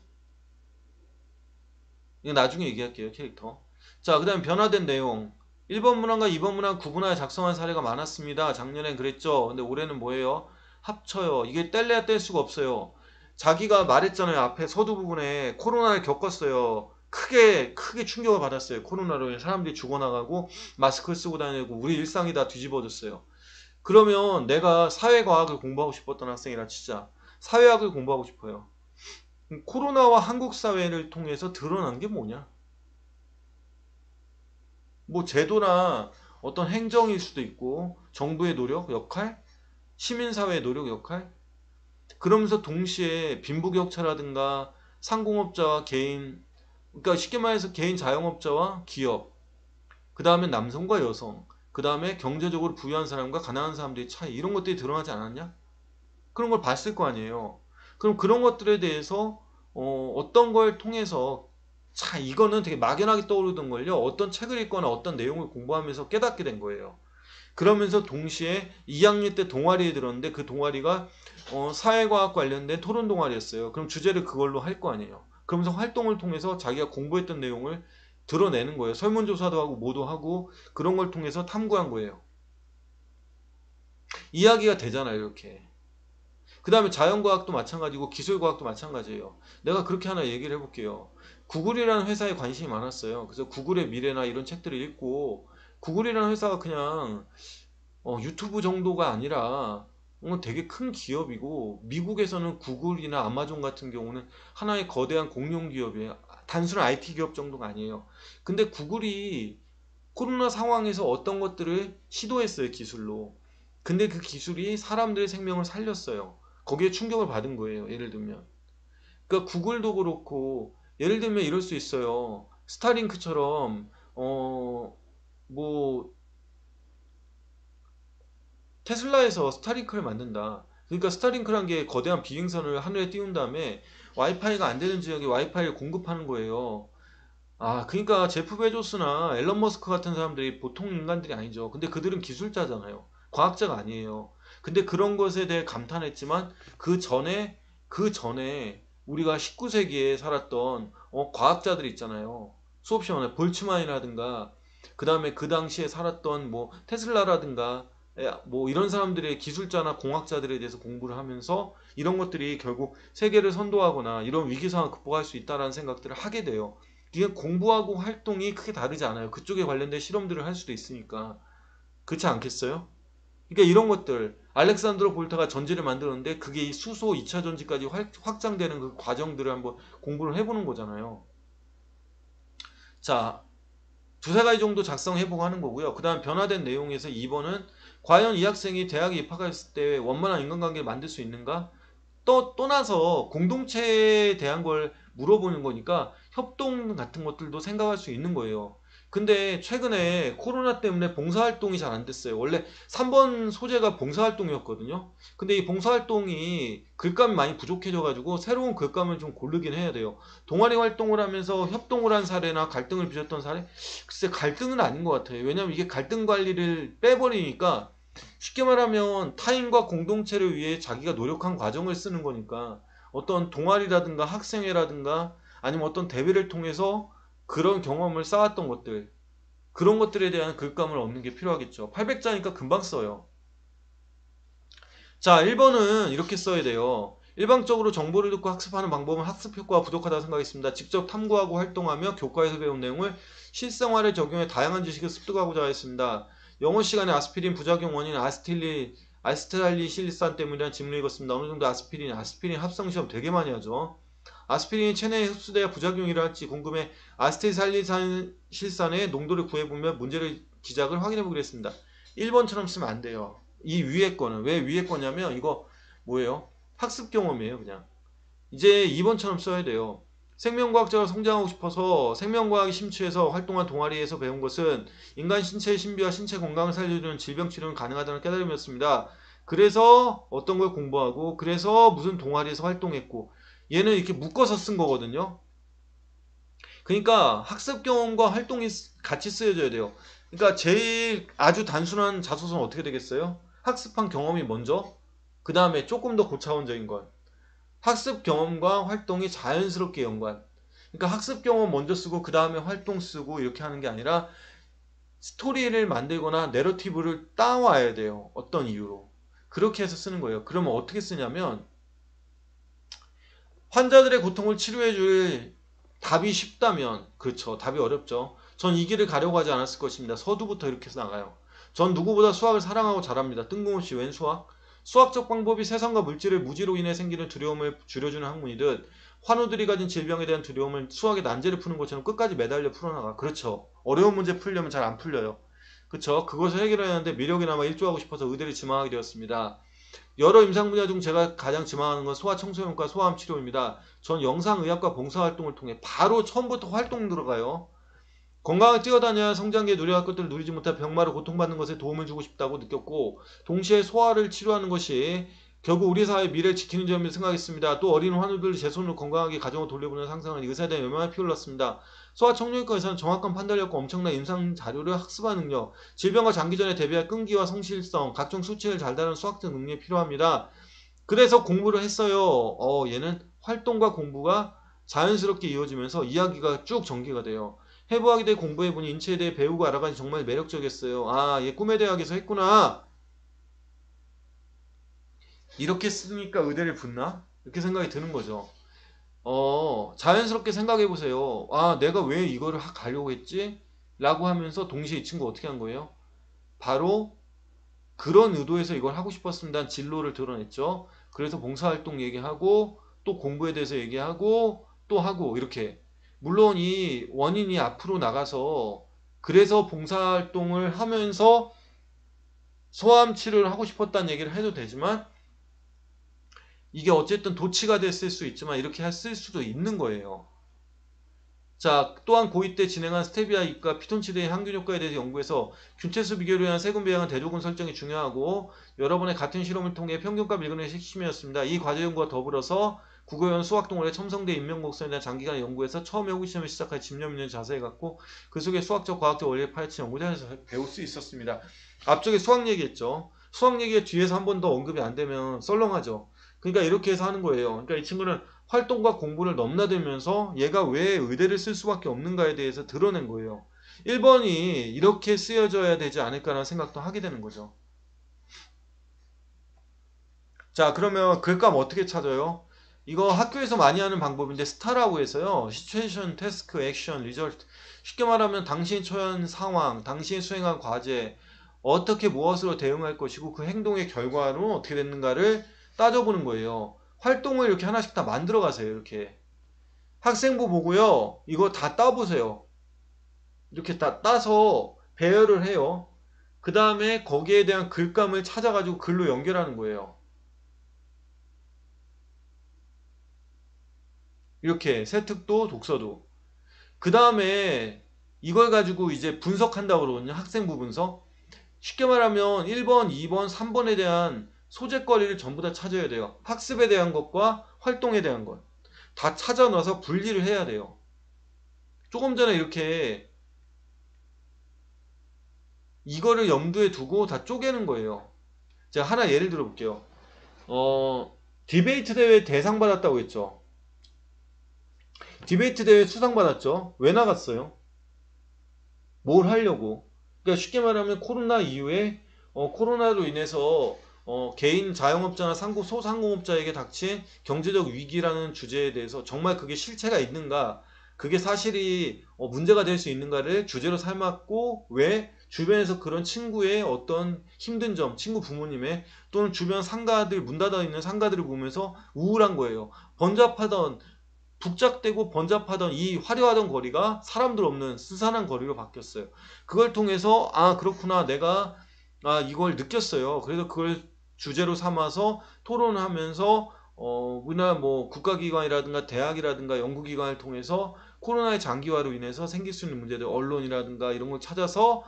이거 나중에 얘기할게요, 캐릭터. 자, 그 다음에 변화된 내용. 1번 문항과 2번 문항 구분하여 작성한 사례가 많았습니다. 작년엔 그랬죠. 근데 올해는 뭐예요? 합쳐요. 이게 뗄래야 뗄 수가 없어요. 자기가 말했잖아요. 앞에 서두 부분에 코로나를 겪었어요. 크게 충격을 받았어요. 코로나로 사람들이 죽어나가고 마스크 쓰고 다니고 우리 일상이 다 뒤집어졌어요. 그러면 내가 사회과학을 공부하고 싶었던 학생이라 진짜 사회학을 공부하고 싶어요. 코로나와 한국 사회를 통해서 드러난 게 뭐냐? 뭐 제도나 어떤 행정일 수도 있고 정부의 노력, 역할, 시민사회의 노력, 역할. 그러면서 동시에 빈부격차라든가 상공업자와 개인, 그러니까 쉽게 말해서 개인 자영업자와 기업, 그 다음에 남성과 여성, 그 다음에 경제적으로 부유한 사람과 가난한 사람들의 차이 이런 것들이 드러나지 않았냐? 그런 걸 봤을 거 아니에요. 그럼 그런 것들에 대해서 어떤 걸 통해서 자 이거는 되게 막연하게 떠오르던 걸요. 어떤 책을 읽거나 어떤 내용을 공부하면서 깨닫게 된 거예요. 그러면서 동시에 2학년 때 동아리에 들었는데 그 동아리가 사회과학 관련된 토론 동아리였어요. 그럼 주제를 그걸로 할 거 아니에요. 그러면서 활동을 통해서 자기가 공부했던 내용을 드러내는 거예요. 설문조사도 하고 뭐도 하고 그런 걸 통해서 탐구한 거예요. 이야기가 되잖아요, 이렇게. 그 다음에 자연과학도 마찬가지고 기술과학도 마찬가지예요. 내가 그렇게 하나 얘기를 해볼게요. 구글이라는 회사에 관심이 많았어요. 그래서 구글의 미래나 이런 책들을 읽고 구글이라는 회사가 그냥 유튜브 정도가 아니라 되게 큰 기업이고 미국에서는 구글이나 아마존 같은 경우는 하나의 거대한 공룡 기업이에요. 단순한 IT 기업 정도가 아니에요. 근데 구글이 코로나 상황에서 어떤 것들을 시도했어요, 기술로. 근데 그 기술이 사람들의 생명을 살렸어요. 거기에 충격을 받은 거예요, 예를 들면. 그러니까 구글도 그렇고 예를 들면 이럴 수 있어요. 스타링크처럼 뭐 테슬라에서 스타링크를 만든다. 그러니까 스타링크란 게 거대한 비행선을 하늘에 띄운 다음에 와이파이가 안 되는 지역에 와이파이를 공급하는 거예요. 그러니까 제프 베조스나 앨런 머스크 같은 사람들이 보통 인간들이 아니죠. 근데 그들은 기술자잖아요. 과학자가 아니에요. 근데 그런 것에 대해 감탄했지만 그 전에 우리가 19세기에 살았던 과학자들 있잖아요. 수업 시간에 볼츠만이라든가 그 다음에 그 당시에 살았던 뭐 테슬라라든가 뭐 이런 사람들의 기술자나 공학자들에 대해서 공부를 하면서 이런 것들이 결국 세계를 선도하거나 이런 위기 상황을 극복할 수 있다라는 생각들을 하게 돼요. 이게 공부하고 활동이 크게 다르지 않아요. 그쪽에 관련된 실험들을 할 수도 있으니까. 그렇지 않겠어요? 그러니까 이런 것들 알렉산드로 볼타가 전지를 만들었는데 그게 이 수소 2차 전지까지 확장되는 그 과정들을 한번 공부를 해보는 거잖아요. 자, 두세 가지 정도 작성해보고 하는 거고요. 그 다음 변화된 내용에서 2번은 과연 이 학생이 대학에 입학했을 때 원만한 인간관계를 만들 수 있는가? 떠나서 공동체에 대한 걸 물어보는 거니까 협동 같은 것들도 생각할 수 있는 거예요. 근데 최근에 코로나 때문에 봉사활동이 잘 안 됐어요. 원래 3번 소재가 봉사활동이었거든요. 근데 이 봉사활동이 글감이 많이 부족해져가지고 새로운 글감을 좀 고르긴 해야 돼요. 동아리 활동을 하면서 협동을 한 사례나 갈등을 빚었던 사례? 글쎄 갈등은 아닌 것 같아요. 왜냐면 이게 갈등 관리를 빼버리니까 쉽게 말하면 타인과 공동체를 위해 자기가 노력한 과정을 쓰는 거니까 어떤 동아리라든가 학생회라든가 아니면 어떤 대회를 통해서 그런 경험을 쌓았던 것들 그런 것들에 대한 글감을 얻는 게 필요하겠죠. 800자니까 금방 써요. 자, 1번은 이렇게 써야 돼요. 일방적으로 정보를 듣고 학습하는 방법은 학습 효과가 부족하다고 생각했습니다. 직접 탐구하고 활동하며 교과에서 배운 내용을 실생활에 적용해 다양한 지식을 습득하고자 했습니다. 영어 시간에 아스피린 부작용 원인 아스트랄리실산 때문이라는 질문을 읽었습니다. 어느 정도 아스피린 합성 시험 되게 많이 하죠. 아스피린이 체내에 흡수돼야 부작용이 일어날지 궁금해 아스티살리산실산의 농도를 구해보며 문제를 기작을 확인해보기로 했습니다. 1번처럼 쓰면 안 돼요. 이 위에 거는 왜 위에 거냐면 이거 뭐예요? 학습 경험이에요, 그냥. 이제 2번처럼 써야 돼요. 생명과학자가 성장하고 싶어서 생명과학에 심취해서 활동한 동아리에서 배운 것은 인간 신체의 신비와 신체 건강을 살려주는 질병 치료는 가능하다는 깨달음이었습니다. 그래서 어떤 걸 공부하고 그래서 무슨 동아리에서 활동했고 얘는 이렇게 묶어서 쓴 거거든요. 그러니까 학습 경험과 활동이 같이 쓰여져야 돼요. 그러니까 제일 아주 단순한 자소서는 어떻게 되겠어요? 학습한 경험이 먼저, 그 다음에 조금 더 고차원적인 것. 학습 경험과 활동이 자연스럽게 연관. 그러니까 학습 경험 먼저 쓰고 그 다음에 활동 쓰고 이렇게 하는 게 아니라 스토리를 만들거나 내러티브를 따와야 돼요. 어떤 이유로. 그렇게 해서 쓰는 거예요. 그러면 어떻게 쓰냐면 환자들의 고통을 치료해줄 답이 쉽다면, 그렇죠. 답이 어렵죠. 전 이 길을 가려고 하지 않았을 것입니다. 서두부터 이렇게 해서 나가요. 전 누구보다 수학을 사랑하고 잘합니다. 뜬금없이 웬 수학? 수학적 방법이 세상과 물질의 무지로 인해 생기는 두려움을 줄여주는 학문이듯 환우들이 가진 질병에 대한 두려움을 수학의 난제를 푸는 것처럼 끝까지 매달려 풀어나가. 그렇죠. 어려운 문제 풀려면 잘 안 풀려요. 그렇죠. 그것을 해결하는데 미력이나마 일조하고 싶어서 의대를 지망하게 되었습니다. 여러 임상 분야 중 제가 가장 지망하는 건 소아청소년과 소아암 치료입니다. 전 영상의학과 봉사활동을 통해 바로 처음부터 활동 들어가요. 건강을 뛰어다녀야 성장기에 누려야 할 것들을 누리지 못해 병마로 고통받는 것에 도움을 주고 싶다고 느꼈고 동시에 소아를 치료하는 것이 결국 우리 사회의 미래를 지키는 점을 생각했습니다. 또 어린 환우들 제 손으로 건강하게 가정을 돌려보는 상상은 의사에 대한 열망을 피울렀습니다. 소아청소년과에서는 정확한 판단력과 엄청난 임상 자료를 학습하는 능력, 질병과 장기전에 대비할 끈기와 성실성, 각종 수치를 잘 다루는 수학적 능력이 필요합니다. 그래서 공부를 했어요. 얘는 활동과 공부가 자연스럽게 이어지면서 이야기가 쭉 전개가 돼요. 해부학에 대해 공부해보니 인체에 대해 배우고 알아가니 정말 매력적이었어요. 얘 꿈의 대학에서 했구나. 이렇게 쓰니까 의대를 붙나? 이렇게 생각이 드는 거죠. 자연스럽게 생각해보세요. 내가 왜 이거를 가려고 했지? 라고 하면서 동시에 이 친구 어떻게 한 거예요? 바로 그런 의도에서 이걸 하고 싶었습니다. 진로를 드러냈죠. 그래서 봉사활동 얘기하고 또 공부에 대해서 얘기하고 또 하고 이렇게. 물론 이 원인이 앞으로 나가서 그래서 봉사활동을 하면서 소아암 치료를 하고 싶었다는 얘기를 해도 되지만 이게 어쨌든 도치가 됐을 수 있지만 이렇게 했을 수도 있는 거예요. 자, 또한 고2 때 진행한 스테비아 잎과 피톤치드의 항균 효과에 대해서 연구해서 균체수 비교를 위한 세분 배양한 대조군 설정이 중요하고 여러 번의 같은 실험을 통해 평균값 일근의 핵심이었습니다. 이 과제 연구와 더불어서 국어원 수학동아리 첨성대 인명곡선에 대한 장기간 연구에서 처음에 호기심을 시작할 집념있는 자세를 갖고 그 속에 수학적 과학적 원리를 파헤친 연구자에서 배울 수 있었습니다. 앞쪽에 수학 얘기했죠. 수학 얘기가 뒤에서 한 번 더 언급이 안 되면 썰렁하죠. 그러니까 이렇게 해서 하는 거예요. 그러니까 이 친구는 활동과 공부를 넘나들면서 얘가 왜 의대를 쓸 수밖에 없는가에 대해서 드러낸 거예요. 1번이 이렇게 쓰여져야 되지 않을까라는 생각도 하게 되는 거죠. 자, 그러면 글감 어떻게 찾아요? 이거 학교에서 많이 하는 방법인데 스타라고 해서요. 시츄에이션, 태스크, 액션, 리절트. 쉽게 말하면 당신이 처한 상황, 당신이 수행한 과제, 어떻게 무엇으로 대응할 것이고 그 행동의 결과로 어떻게 됐는가를 따져보는 거예요. 활동을 이렇게 하나씩 다 만들어 가세요. 이렇게. 학생부 보고요. 이거 다 따보세요. 이렇게 다 따서 배열을 해요. 그 다음에 거기에 대한 글감을 찾아가지고 글로 연결하는 거예요. 이렇게 세특도 독서도. 그 다음에 이걸 가지고 이제 분석한다고 그러거든요. 학생부 분석. 쉽게 말하면 1번, 2번, 3번에 대한 소재거리를 전부 다 찾아야 돼요. 학습에 대한 것과 활동에 대한 것. 다 찾아 놔서 분리를 해야 돼요. 조금 전에 이렇게 이거를 염두에 두고 다 쪼개는 거예요. 제가 하나 예를 들어 볼게요. 디베이트 대회 대상 받았다고 했죠. 디베이트 대회 수상 받았죠. 왜 나갔어요? 뭘 하려고? 그러니까 쉽게 말하면 코로나 이후에 코로나로 인해서 개인 자영업자나 소상공업자에게 닥친 경제적 위기라는 주제에 대해서 정말 그게 실체가 있는가, 그게 사실이 문제가 될 수 있는가를 주제로 삼았고, 왜 주변에서 그런 친구의 어떤 힘든 점, 친구 부모님의 또는 주변 상가들, 문 닫아 있는 상가들을 보면서 우울한 거예요. 번잡하던 북적대고 번잡하던 이 화려하던 거리가 사람들 없는 스산한 거리로 바뀌었어요. 그걸 통해서 아 그렇구나, 내가 이걸 느꼈어요. 그래서 그걸 주제로 삼아서 토론을 하면서 우리나라 뭐 국가기관이라든가 대학이라든가 연구기관을 통해서 코로나의 장기화로 인해서 생길 수 있는 문제들, 언론이라든가 이런 걸 찾아서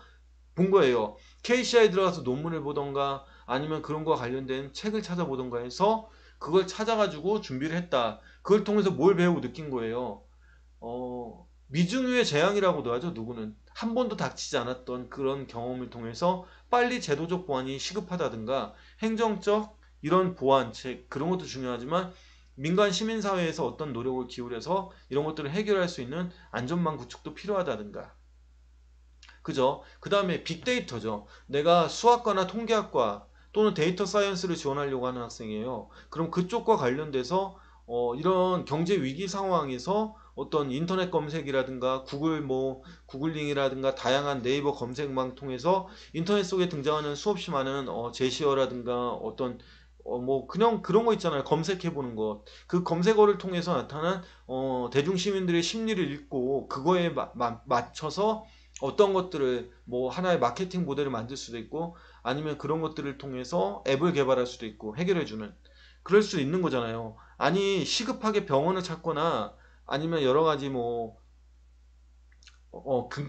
본 거예요. KCI에 들어가서 논문을 보던가 아니면 그런 거와 관련된 책을 찾아보던가 해서 그걸 찾아가지고 준비를 했다. 그걸 통해서 뭘 배우고 느낀 거예요. 미중유의 재앙이라고도 하죠. 누구는 한 번도 닥치지 않았던 그런 경험을 통해서 빨리 제도적 보완이 시급하다든가 행정적 이런 보완책, 그런 것도 중요하지만 민간 시민사회에서 어떤 노력을 기울여서 이런 것들을 해결할 수 있는 안전망 구축도 필요하다든가. 그죠? 그 다음에 빅데이터죠. 내가 수학과나 통계학과 또는 데이터 사이언스를 지원하려고 하는 학생이에요. 그럼 그쪽과 관련돼서 이런 경제 위기 상황에서 어떤 인터넷 검색이라든가 구글링이라든가 다양한 네이버 검색망 통해서 인터넷 속에 등장하는 수없이 많은 제시어라든가 어떤 뭐 그냥 그런 거 있잖아요. 검색해 보는 것. 그 검색어를 통해서 나타난 대중 시민들의 심리를 읽고 그거에 맞춰서 어떤 것들을 뭐 하나의 마케팅 모델을 만들 수도 있고 아니면 그런 것들을 통해서 앱을 개발할 수도 있고 해결해주는, 그럴 수 있는 거잖아요. 아니 시급하게 병원을 찾거나 아니면 여러 가지 뭐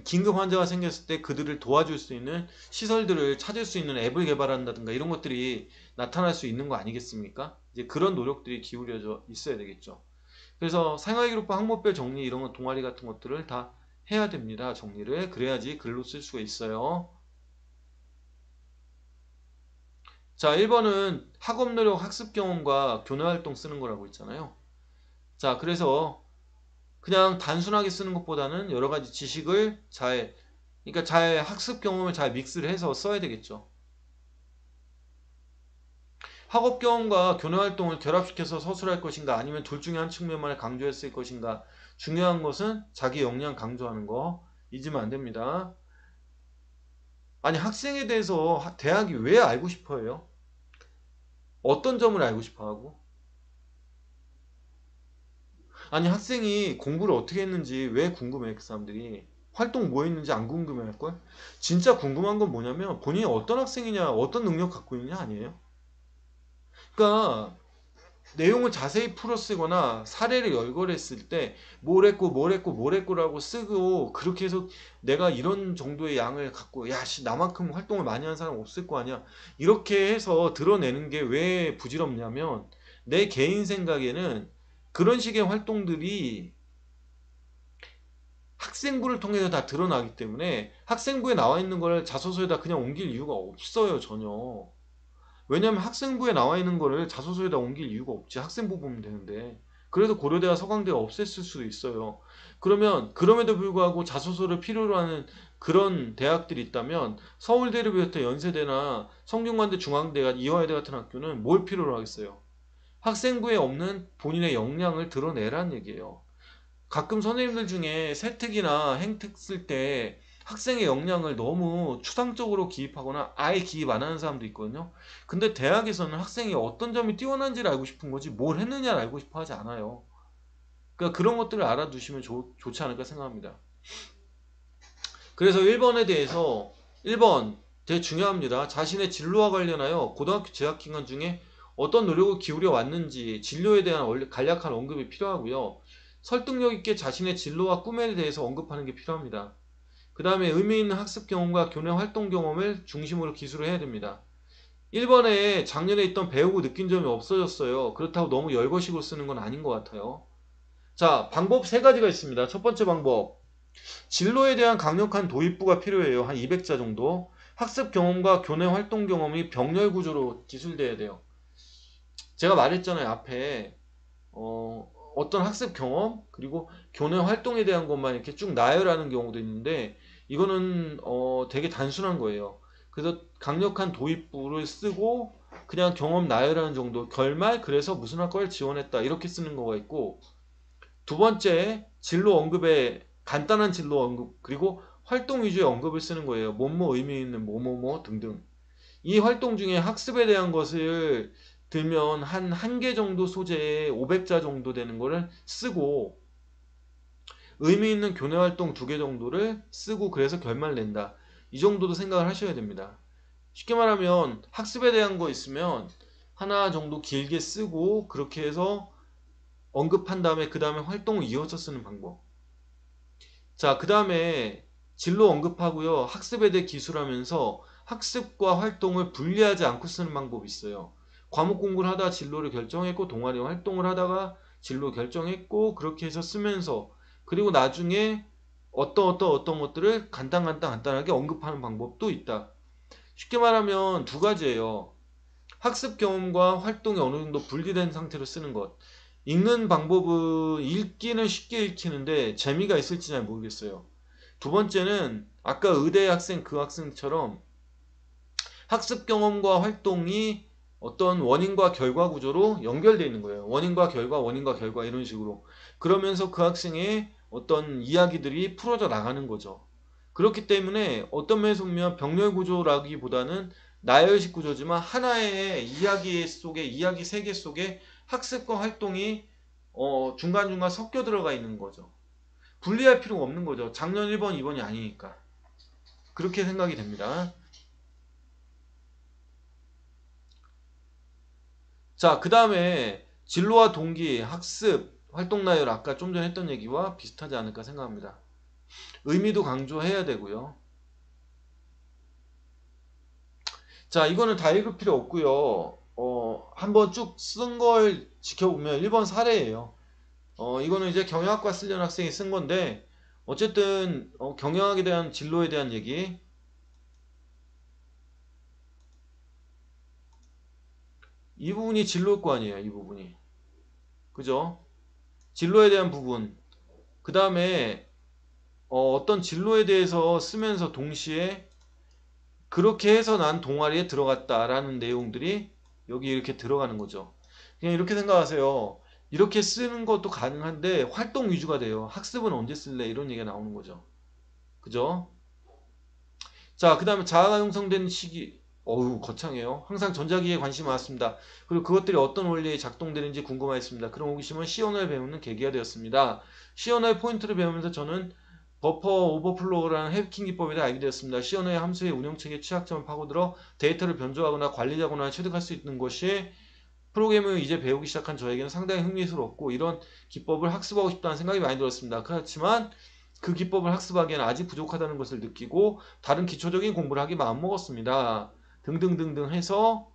긴급 환자가 생겼을 때 그들을 도와줄 수 있는 시설들을 찾을 수 있는 앱을 개발한다든가 이런 것들이 나타날 수 있는 거 아니겠습니까? 이제 그런 노력들이 기울여져 있어야 되겠죠. 그래서 생활기록부 항목별 정리 이런 거 동아리 같은 것들을 다 해야 됩니다. 정리를. 그래야지 글로 쓸 수가 있어요. 자, 1번은 학업 노력 학습 경험과 교내 활동 쓰는 거라고 있잖아요. 자, 그래서 그냥 단순하게 쓰는 것보다는 여러 가지 지식을 그러니까 잘 학습 경험을 잘 믹스를 해서 써야 되겠죠. 학업 경험과 교내 활동을 결합시켜서 서술할 것인가 아니면 둘 중에 한 측면만을 강조했을 것인가. 중요한 것은 자기 역량 강조하는 거 잊으면 안 됩니다. 아니 학생에 대해서 대학이 왜 알고 싶어 해요? 어떤 점을 알고 싶어 하고? 아니 학생이 공부를 어떻게 했는지 왜 궁금해 그 사람들이? 활동 뭐 했는지 안 궁금해 할걸? 진짜 궁금한 건 뭐냐면 본인이 어떤 학생이냐 어떤 능력 갖고 있냐 아니에요? 그러니까 내용을 자세히 풀어 쓰거나 사례를 열거했을 때 뭘 했고 뭘 했고 뭘 했고라고 쓰고 그렇게 해서 내가 이런 정도의 양을 갖고 야 씨 나만큼 활동을 많이 한 사람 없을 거 아니야 이렇게 해서 드러내는 게 왜 부질없냐면 내 개인 생각에는 그런 식의 활동들이 학생부를 통해서 다 드러나기 때문에 학생부에 나와 있는 걸 자소서에다 그냥 옮길 이유가 없어요 전혀. 왜냐면 학생부에 나와 있는 거를 자소서에다 옮길 이유가 없지. 학생부 보면 되는데. 그래도 고려대와 서강대가 없앴을 수도 있어요. 그러면 그럼에도 불구하고 자소서를 필요로 하는 그런 대학들이 있다면 서울대를 비롯해 연세대나 성균관대 중앙대가 이화여대 같은 학교는 뭘 필요로 하겠어요? 학생부에 없는 본인의 역량을 드러내라는 얘기예요. 가끔 선생님들 중에 세특이나 행특 쓸 때 학생의 역량을 너무 추상적으로 기입하거나 아예 기입 안 하는 사람도 있거든요. 근데 대학에서는 학생이 어떤 점이 뛰어난지를 알고 싶은 거지 뭘 했느냐를 알고 싶어 하지 않아요. 그러니까 그런 것들을 알아두시면 좋지 않을까 생각합니다. 그래서 1번에 대해서 1번 되게 중요합니다. 자신의 진로와 관련하여 고등학교 재학 기간 중에 어떤 노력을 기울여 왔는지 진로에 대한 간략한 언급이 필요하고요. 설득력 있게 자신의 진로와 꿈에 대해서 언급하는 게 필요합니다. 그 다음에 의미 있는 학습 경험과 교내 활동 경험을 중심으로 기술을 해야 됩니다. 1번에 작년에 있던 배우고 느낀 점이 없어졌어요. 그렇다고 너무 열거식으로 쓰는 건 아닌 것 같아요. 자, 방법 세 가지가 있습니다. 첫 번째 방법. 진로에 대한 강력한 도입부가 필요해요. 한 200자 정도. 학습 경험과 교내 활동 경험이 병렬 구조로 기술돼야 돼요. 제가 말했잖아요. 앞에 어떤 학습 경험 그리고 교내 활동에 대한 것만 이렇게 쭉 나열하는 경우도 있는데 이거는 되게 단순한 거예요. 그래서 강력한 도입부를 쓰고 그냥 경험 나열하는 정도 결말 그래서 무슨 학과를 지원했다 이렇게 쓰는 거가 있고 두 번째 진로 언급에 간단한 진로 언급 그리고 활동 위주의 언급을 쓰는 거예요. 뭐뭐 의미 있는 뭐뭐뭐 등등. 이 활동 중에 학습에 대한 것을 들면 한 개 정도 소재에 500자 정도 되는 거를 쓰고 의미 있는 교내 활동 2개 정도를 쓰고 그래서 결말 낸다. 이 정도도 생각을 하셔야 됩니다. 쉽게 말하면 학습에 대한 거 있으면 하나 정도 길게 쓰고 그렇게 해서 언급한 다음에 그 다음에 활동을 이어서 쓰는 방법. 자, 그 다음에 진로 언급하고요. 학습에 대해 기술하면서 학습과 활동을 분리하지 않고 쓰는 방법이 있어요. 과목 공부를 하다가 진로를 결정했고 동아리 활동을 하다가 진로 결정했고 그렇게 해서 쓰면서 그리고 나중에 어떤 것들을 간단하게 언급하는 방법도 있다. 쉽게 말하면 두 가지예요. 학습 경험과 활동이 어느 정도 분리된 상태로 쓰는 것. 읽는 방법은 읽기는 쉽게 읽히는데 재미가 있을지 잘 모르겠어요. 두 번째는 아까 의대 학생 그 학생처럼 학습 경험과 활동이 어떤 원인과 결과 구조로 연결되어 있는 거예요. 원인과 결과 이런 식으로. 그러면서 그 학생의 어떤 이야기들이 풀어져 나가는 거죠. 그렇기 때문에 어떤 면에서 보면 병렬 구조라기보다는 나열식 구조지만 하나의 이야기 속에 이야기 세계 속에 학습과 활동이 중간중간 섞여 들어가 있는 거죠. 분리할 필요가 없는 거죠. 작년 1번, 2번이 아니니까. 그렇게 생각이 됩니다. 자, 그 다음에 진로와 동기, 학습, 활동 나열 아까 좀 전에 했던 얘기와 비슷하지 않을까 생각합니다. 의미도 강조해야 되고요. 자, 이거는 다 읽을 필요 없고요. 한번 쭉 쓴 걸 지켜보면 1번 사례예요. 이거는 이제 경영학과 쓰려는 학생이 쓴 건데 어쨌든 경영학에 대한 진로에 대한 얘기 이 부분이 진로일 거 아니에요. 이 부분이. 그죠? 진로에 대한 부분 그 다음에 어떤 진로에 대해서 쓰면서 동시에 그렇게 해서 난 동아리에 들어갔다라는 내용들이 여기 이렇게 들어가는 거죠. 그냥 이렇게 생각하세요. 이렇게 쓰는 것도 가능한데 활동 위주가 돼요. 학습은 언제 쓸래? 이런 얘기가 나오는 거죠. 그죠? 자, 그 다음에 자아가 형성된 시기. 어우, 거창해요. 항상 전자기기에 관심이 많았습니다. 그리고 그것들이 어떤 원리에 작동되는지 궁금했습니다. 그런 호기심은 C언어를 배우는 계기가 되었습니다. C언어의 포인트를 배우면서 저는 버퍼 오버플로우라는 해킹 기법에 대해 알게 되었습니다. C언어의 함수의 운영체계 취약점을 파고들어 데이터를 변조하거나 관리하거나 취득할 수 있는 것이 프로그래밍을 이제 배우기 시작한 저에게는 상당히 흥미스럽고 이런 기법을 학습하고 싶다는 생각이 많이 들었습니다. 그렇지만 그 기법을 학습하기에는 아직 부족하다는 것을 느끼고 다른 기초적인 공부를 하기 마음먹었습니다. 등등등등 해서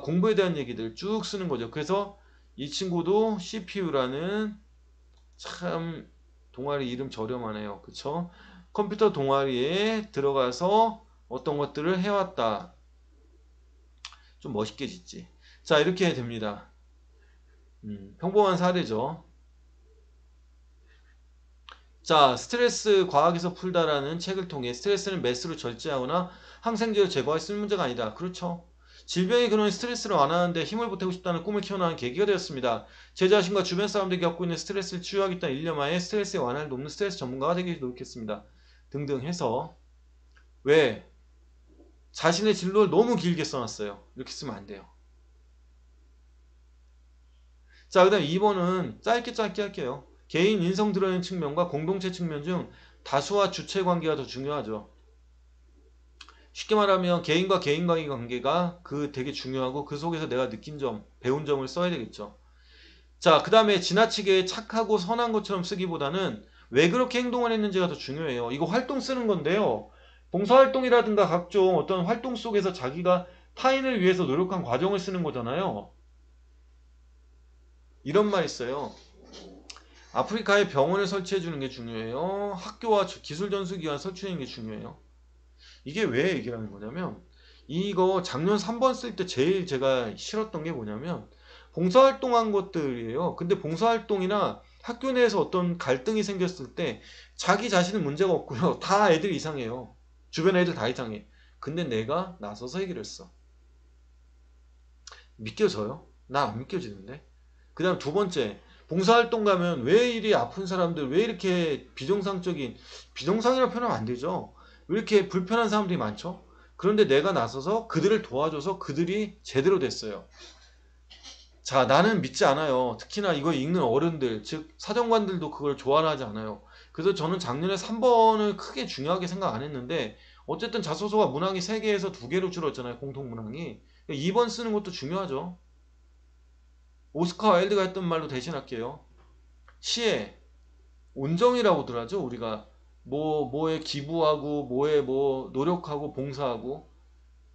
공부에 대한 얘기들 쭉 쓰는 거죠. 그래서 이 친구도 CPU라는 참 동아리 이름 저렴하네요. 그쵸? 컴퓨터 동아리에 들어가서 어떤 것들을 해왔다. 좀 멋있게 짓지. 자, 이렇게 됩니다. 평범한 사례죠. 자, 스트레스 과학에서 풀다라는 책을 통해 스트레스는 매스로 절제하거나 항생제로 제거할 수 있는 문제가 아니다. 그렇죠. 질병의 근원인 스트레스를 완화하는데 힘을 보태고 싶다는 꿈을 키워나가는 계기가 되었습니다. 제 자신과 주변 사람들이 겪고 있는 스트레스를 치유하겠다는 일념하에 스트레스의 완화를 돕는 스트레스 전문가가 되기 노력했습니다. 등등 해서 왜? 자신의 진로를 너무 길게 써놨어요. 이렇게 쓰면 안 돼요. 자, 그 다음 2번은 짧게 할게요. 개인 인성 드러내는 측면과 공동체 측면 중 다수와 주체 관계가 더 중요하죠. 쉽게 말하면 개인과 개인 간의 관계가 되게 중요하고 그 속에서 내가 느낀 점, 배운 점을 써야 되겠죠. 자, 그 다음에 지나치게 착하고 선한 것처럼 쓰기보다는 왜 그렇게 행동을 했는지가 더 중요해요. 이거 활동 쓰는 건데요. 봉사활동이라든가 각종 어떤 활동 속에서 자기가 타인을 위해서 노력한 과정을 쓰는 거잖아요. 이런 말 있어요. 아프리카에 병원을 설치해 주는 게 중요해요. 학교와 기술 전수기관 설치하는 게 중요해요. 이게 왜 얘기하는 거냐면 이거 작년 3번 쓸 때 제일 제가 싫었던 게 뭐냐면 봉사활동한 것들이에요. 근데 봉사활동이나 학교 내에서 어떤 갈등이 생겼을 때 자기 자신은 문제가 없고요. 다 애들이 이상해요. 주변 애들 다 이상해. 근데 내가 나서서 해결했어. 믿겨져요? 나 안 믿겨지는데? 그 다음 두 번째, 봉사활동 가면 왜 이리 아픈 사람들, 왜 이렇게 비정상이라고 표현하면 안 되죠. 왜 이렇게 불편한 사람들이 많죠? 그런데 내가 나서서 그들을 도와줘서 그들이 제대로 됐어요. 자, 나는 믿지 않아요. 특히나 이거 읽는 어른들, 즉 사정관들도 그걸 좋아하지 않아요. 그래서 저는 작년에 3번을 크게 중요하게 생각 안 했는데 어쨌든 자소서가 문항이 3개에서 2개로 줄었잖아요. 공통문항이. 2번 쓰는 것도 중요하죠. 오스카 와일드가 했던 말로 대신할게요. 시에 온정이라고 들하죠. 우리가 뭐에 기부하고 뭐에 노력하고 봉사하고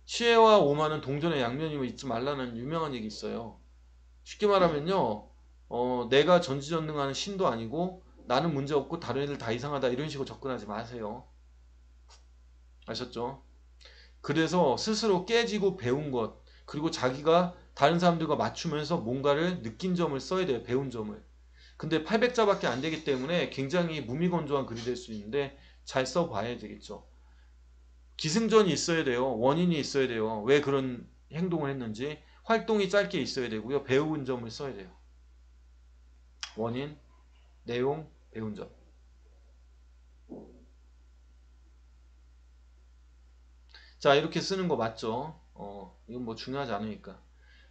시에와 오만은 동전의 양면임을 잊지 말라는 유명한 얘기 있어요. 쉽게 말하면요. 내가 전지전능하는 신도 아니고 나는 문제없고 다른 애들 다 이상하다 이런 식으로 접근하지 마세요. 아셨죠? 그래서 스스로 깨지고 배운 것 그리고 자기가 다른 사람들과 맞추면서 뭔가를 느낀 점을 써야 돼요. 배운 점을. 근데 800자밖에 안 되기 때문에 굉장히 무미건조한 글이 될 수 있는데 잘 써봐야 되겠죠. 기승전이 있어야 돼요. 원인이 있어야 돼요. 왜 그런 행동을 했는지. 활동이 짧게 있어야 되고요. 배운 점을 써야 돼요. 원인, 내용, 배운 점. 자, 이렇게 쓰는 거 맞죠? 이건 뭐 중요하지 않으니까.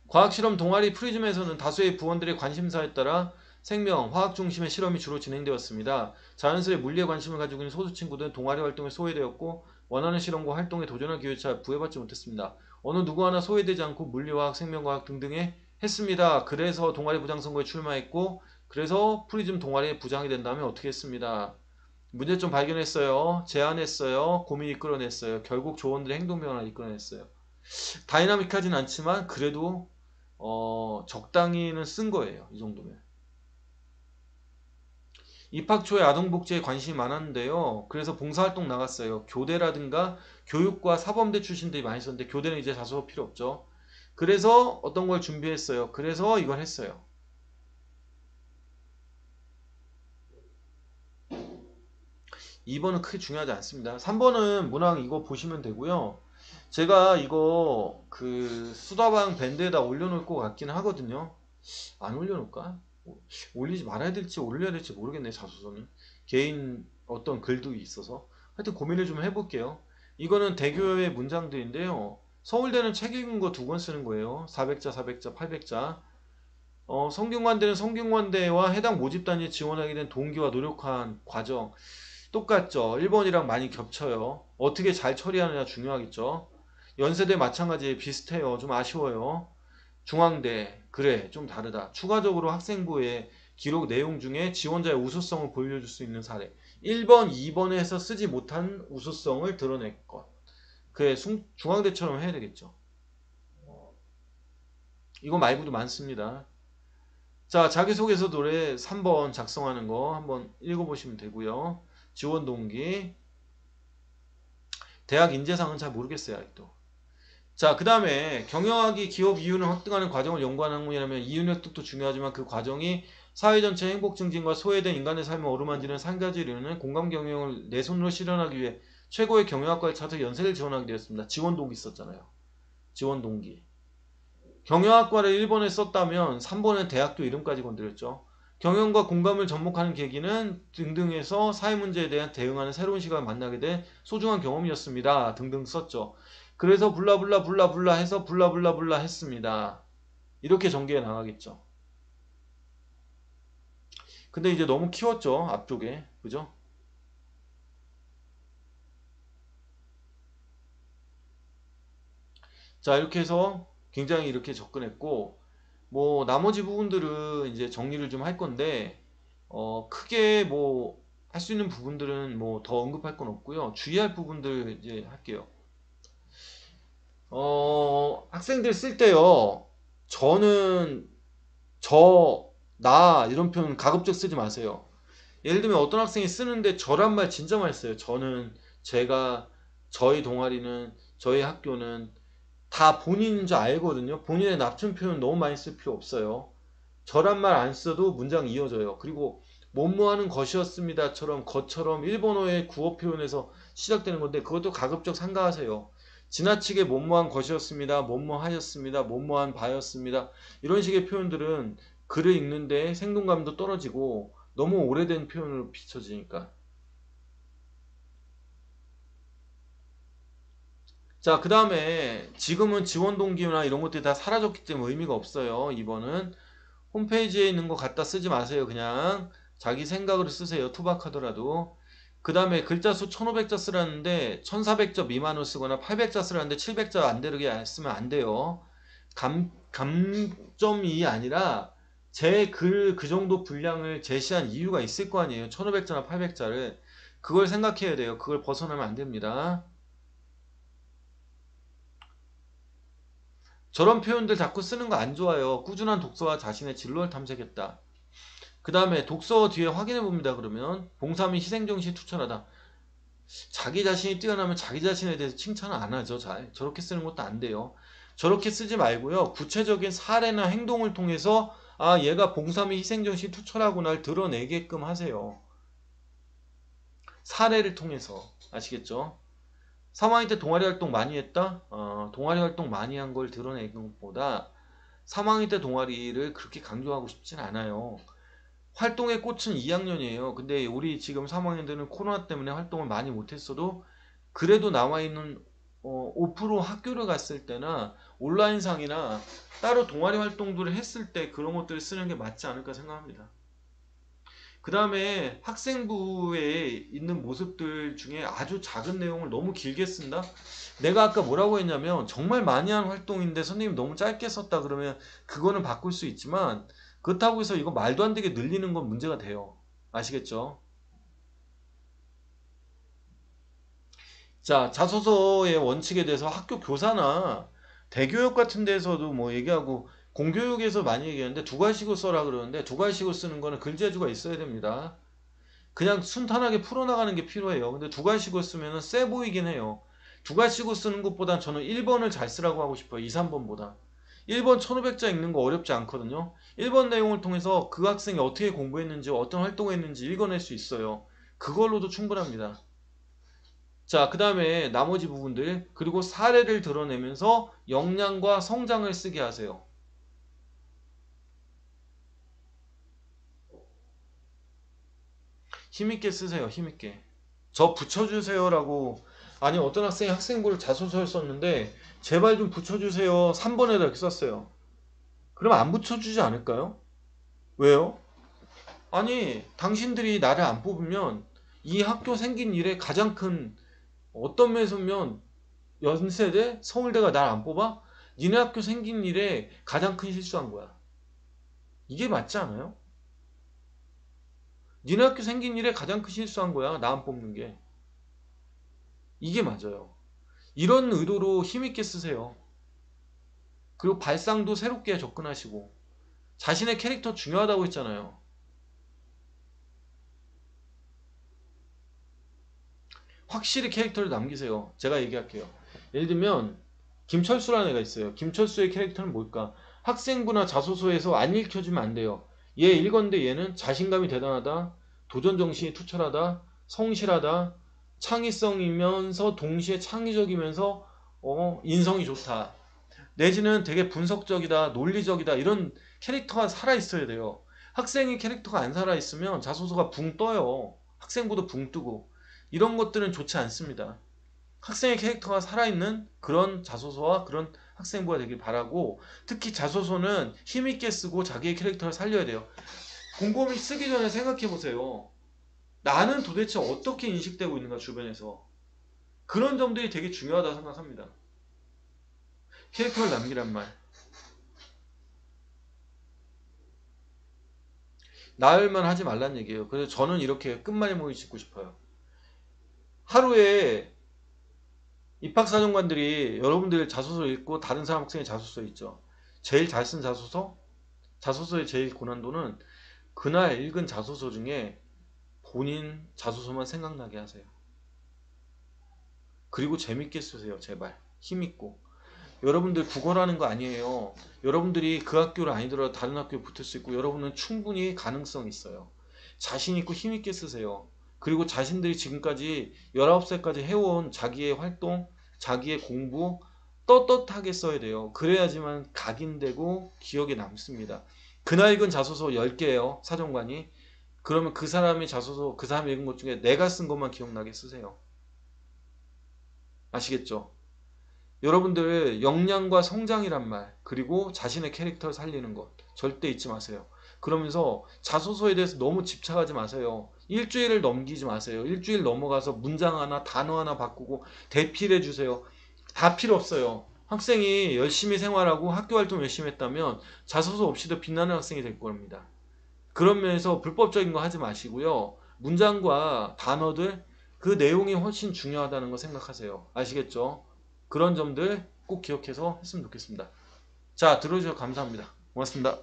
과학실험 동아리 프리즘에서는 다수의 부원들의 관심사에 따라 생명, 화학 중심의 실험이 주로 진행되었습니다. 자연스레 물리에 관심을 가지고 있는 소수 친구들은 동아리 활동에 소외되었고 원하는 실험과 활동에 도전할 기회조차 부여받지 못했습니다. 어느 누구 하나 소외되지 않고 물리화학, 생명과학 등등에 했습니다. 그래서 동아리 부장 선거에 출마했고 그래서 프리즘 동아리의 부장이 된 다음에 어떻게 했습니다. 문제점 발견했어요. 제안했어요. 고민 이끌어냈어요. 결국 조원들의 행동 변화를 이끌어냈어요. 다이나믹하진 않지만 그래도 적당히는 쓴 거예요. 이 정도면. 입학 초에 아동복지에 관심이 많았는데요. 그래서 봉사활동 나갔어요. 교대라든가 교육과 사범대 출신들이 많이 있었는데 교대는 이제 자소 필요 없죠. 그래서 어떤 걸 준비했어요. 그래서 이걸 했어요. 2번은 크게 중요하지 않습니다. 3번은 문항 이거 보시면 되고요. 제가 이거 수다방 밴드에다 올려놓을 것 같긴 하거든요. 안 올려놓을까? 올리지 말아야 될지 올려야 될지 모르겠네. 자소서는 개인 어떤 글도 있어서 하여튼 고민을 좀 해볼게요. 이거는 대교의 문장들인데요. 서울대는 책 읽은 거 2권 쓰는 거예요. 400자 800자. 성균관대는 성균관대와 해당 모집단위에 지원하게 된 동기와 노력한 과정 똑같죠. 1번이랑 많이 겹쳐요. 어떻게 잘 처리하느냐 중요하겠죠. 연세대 마찬가지 비슷해요. 좀 아쉬워요. 중앙대. 그래, 좀 다르다. 추가적으로 학생부의 기록 내용 중에 지원자의 우수성을 보여줄 수 있는 사례. 1번, 2번에서 쓰지 못한 우수성을 드러낼 것. 그래, 중앙대처럼 해야 되겠죠. 이거 말고도 많습니다. 자, 자기소개서 노래 3번 작성하는 거 한번 읽어보시면 되고요. 지원 동기. 대학 인재상은 잘 모르겠어요, 아직도. 자, 그 다음에 경영학이 기업 이윤을 확증하는 과정을 연구하는 학문이라면 이윤 획득도 중요하지만 그 과정이 사회 전체의 행복 증진과 소외된 인간의 삶을 어루만지는 한 가지 이루는 공감 경영을 내 손으로 실현하기 위해 최고의 경영학과를 찾아 연세를 지원하게 되었습니다. 지원 동기 있었잖아요. 지원 동기. 경영학과를 1번에 썼다면 3번에 대학도 이름까지 건드렸죠. 경영과 공감을 접목하는 계기는 등등해서 사회 문제에 대한 대응하는 새로운 시각을 만나게 된 소중한 경험이었습니다. 등등 썼죠. 그래서 블라블라 해서 블라블라 했습니다. 이렇게 전개해 나가겠죠. 근데 이제 너무 키웠죠. 앞쪽에. 그죠? 자, 이렇게 해서 굉장히 이렇게 접근했고, 뭐 나머지 부분들은 이제 정리를 좀 할 건데 크게 뭐 할 수 있는 부분들은 뭐 더 언급할 건 없고요. 주의할 부분들 이제 할게요. 학생들 쓸 때요. 저는 나 이런 표현 가급적 쓰지 마세요. 예를 들면 어떤 학생이 쓰는데 저란 말 진짜 많이 써요. 저는, 제가, 저희 동아리는, 저희 학교는 다 본인인 줄 알거든요. 본인의 납품 표현 너무 많이 쓸 필요 없어요. 저란 말 안 써도 문장 이어져요. 그리고 뭐뭐하는 것이었습니다처럼 것처럼 일본어의 구어 표현에서 시작되는 건데 그것도 가급적 삼가하세요. 지나치게 뭐뭐한 것이었습니다. 뭐뭐하였습니다. 뭐뭐한 바였습니다. 이런 식의 표현들은 글을 읽는데 생동감도 떨어지고 너무 오래된 표현으로 비춰지니까. 자, 그 다음에 지금은 지원 동기나 이런 것들이 다 사라졌기 때문에 의미가 없어요. 이번은 홈페이지에 있는 거 갖다 쓰지 마세요. 그냥 자기 생각으로 쓰세요. 투박하더라도. 그 다음에 글자 수 1500자 쓰라는데 1400자 미만으로 쓰거나 800자 쓰라는데 700자 안 되게 쓰면 안 돼요. 감점이 아니라 제 글 그 정도 분량을 제시한 이유가 있을 거 아니에요. 1500자나 800자를. 그걸 생각해야 돼요. 그걸 벗어나면 안 됩니다. 저런 표현들 자꾸 쓰는 거 안 좋아요. 꾸준한 독서와 자신의 진로를 탐색했다. 그 다음에 독서 뒤에 확인해 봅니다. 그러면 봉사 및 희생정신이 투철하다. 자기 자신이 뛰어나면 자기 자신에 대해서 칭찬을 안 하죠. 잘 저렇게 쓰는 것도 안 돼요. 저렇게 쓰지 말고요. 구체적인 사례나 행동을 통해서 아, 얘가 봉사 및 희생정신이 투철하구나를 드러내게끔 하세요. 사례를 통해서. 아시겠죠? 3학년 때 동아리 활동 많이 했다? 동아리 활동 많이 한 걸 드러내는 것보다 3학년 때 동아리를 그렇게 강조하고 싶진 않아요. 활동의 꽃은 2학년이에요. 근데 우리 지금 3학년들은 코로나 때문에 활동을 많이 못했어도 그래도 나와 있는 5% 학교를 갔을 때나 온라인상이나 따로 동아리 활동들을 했을 때 그런 것들을 쓰는 게 맞지 않을까 생각합니다. 그 다음에 학생부에 있는 모습들 중에 아주 작은 내용을 너무 길게 쓴다? 내가 아까 뭐라고 했냐면 정말 많이 한 활동인데 선생님 너무 짧게 썼다 그러면 그거는 바꿀 수 있지만 그렇다고 해서 이거 말도 안 되게 늘리는 건 문제가 돼요. 아시겠죠? 자, 자소서의 원칙에 대해서 학교 교사나 대교육 같은 데서도 뭐 얘기하고 공교육에서 많이 얘기하는데 두 갈식으로 써라 그러는데 두 갈식으로 쓰는 거는 글재주가 있어야 됩니다. 그냥 순탄하게 풀어나가는 게 필요해요. 근데 두 갈식으로 쓰면 세 보이긴 해요. 두 갈식으로 쓰는 것보단 저는 1번을 잘 쓰라고 하고 싶어요. 2, 3번보다. 1번 1500자 읽는 거 어렵지 않거든요. 1번 내용을 통해서 그 학생이 어떻게 공부했는지 어떤 활동을 했는지 읽어낼 수 있어요. 그걸로도 충분합니다. 자, 그 다음에 나머지 부분들 그리고 사례를 드러내면서 역량과 성장을 쓰게 하세요. 힘있게 쓰세요. 힘있게. 저 붙여주세요라고 아니 어떤 학생이 학생부를 자소서를 썼는데 제발 좀 붙여주세요 3번에다 이렇게 썼어요. 그러면 안 붙여주지 않을까요? 왜요? 아니 당신들이 나를 안 뽑으면 이 학교 생긴 일에 가장 큰 어떤 면에서면 연세대 서울대가 날 안 뽑아? 니네 학교 생긴 일에 가장 큰 실수한 거야. 이게 맞지 않아요? 니네 학교 생긴 일에 가장 큰 실수한 거야. 나 안 뽑는 게. 이게 맞아요. 이런 의도로 힘있게 쓰세요. 그리고 발상도 새롭게 접근하시고. 자신의 캐릭터 중요하다고 했잖아요. 확실히 캐릭터를 남기세요. 제가 얘기할게요. 예를 들면 김철수라는 애가 있어요. 김철수의 캐릭터는 뭘까? 학생부나 자소서에서 안 읽혀주면 안 돼요. 얘 읽었는데 얘는 자신감이 대단하다, 도전정신이 투철하다, 성실하다, 창의성이면서 동시에 창의적이면서 인성이 좋다. 내지는 되게 분석적이다, 논리적이다, 이런 캐릭터가 살아있어야 돼요. 학생의 캐릭터가 안 살아있으면 자소서가 붕 떠요. 학생부도 붕 뜨고. 이런 것들은 좋지 않습니다. 학생의 캐릭터가 살아있는 그런 자소서와 그런 학생부가 되길 바라고, 특히 자소서는 힘있게 쓰고 자기의 캐릭터를 살려야 돼요. 곰곰이 쓰기 전에 생각해 보세요. 나는 도대체 어떻게 인식되고 있는가, 주변에서. 그런 점들이 되게 중요하다고 생각합니다. 캐릭터를 남기란 말. 나열만 하지 말란 얘기예요. 그래서 저는 이렇게 끝말잇목을 짓고 싶어요. 하루에 입학사정관들이 여러분들 자소서 읽고 다른 사람 학생의 자소서 있죠. 제일 잘 쓴 자소서? 자소서의 제일 고난도는 그날 읽은 자소서 중에 본인 자소서만 생각나게 하세요. 그리고 재밌게 쓰세요. 제발. 힘있고. 여러분들 국어라는 거 아니에요. 여러분들이 그 학교를 아니더라도 다른 학교에 붙을 수 있고, 여러분은 충분히 가능성이 있어요. 자신 있고 힘있게 쓰세요. 그리고 자신들이 지금까지 19살까지 해온 자기의 활동, 자기의 공부 떳떳하게 써야 돼요. 그래야지만 각인되고 기억에 남습니다. 그날 읽은 자소서 10개예요. 사정관이. 그러면 그 사람의 자소서, 그 사람이 읽은 것 중에 내가 쓴 것만 기억나게 쓰세요. 아시겠죠? 여러분들 역량과 성장이란 말, 그리고 자신의 캐릭터를 살리는 것 절대 잊지 마세요. 그러면서 자소서에 대해서 너무 집착하지 마세요. 일주일을 넘기지 마세요. 일주일 넘어가서 문장 하나, 단어 하나 바꾸고 대필해 주세요. 다 필요 없어요. 학생이 열심히 생활하고 학교 활동 열심히 했다면 자소서 없이도 빛나는 학생이 될 겁니다. 그런 면에서 불법적인 거 하지 마시고요. 문장과 단어들, 그 내용이 훨씬 중요하다는 거 생각하세요. 아시겠죠? 그런 점들 꼭 기억해서 했으면 좋겠습니다. 자, 들어주셔서 감사합니다. 고맙습니다.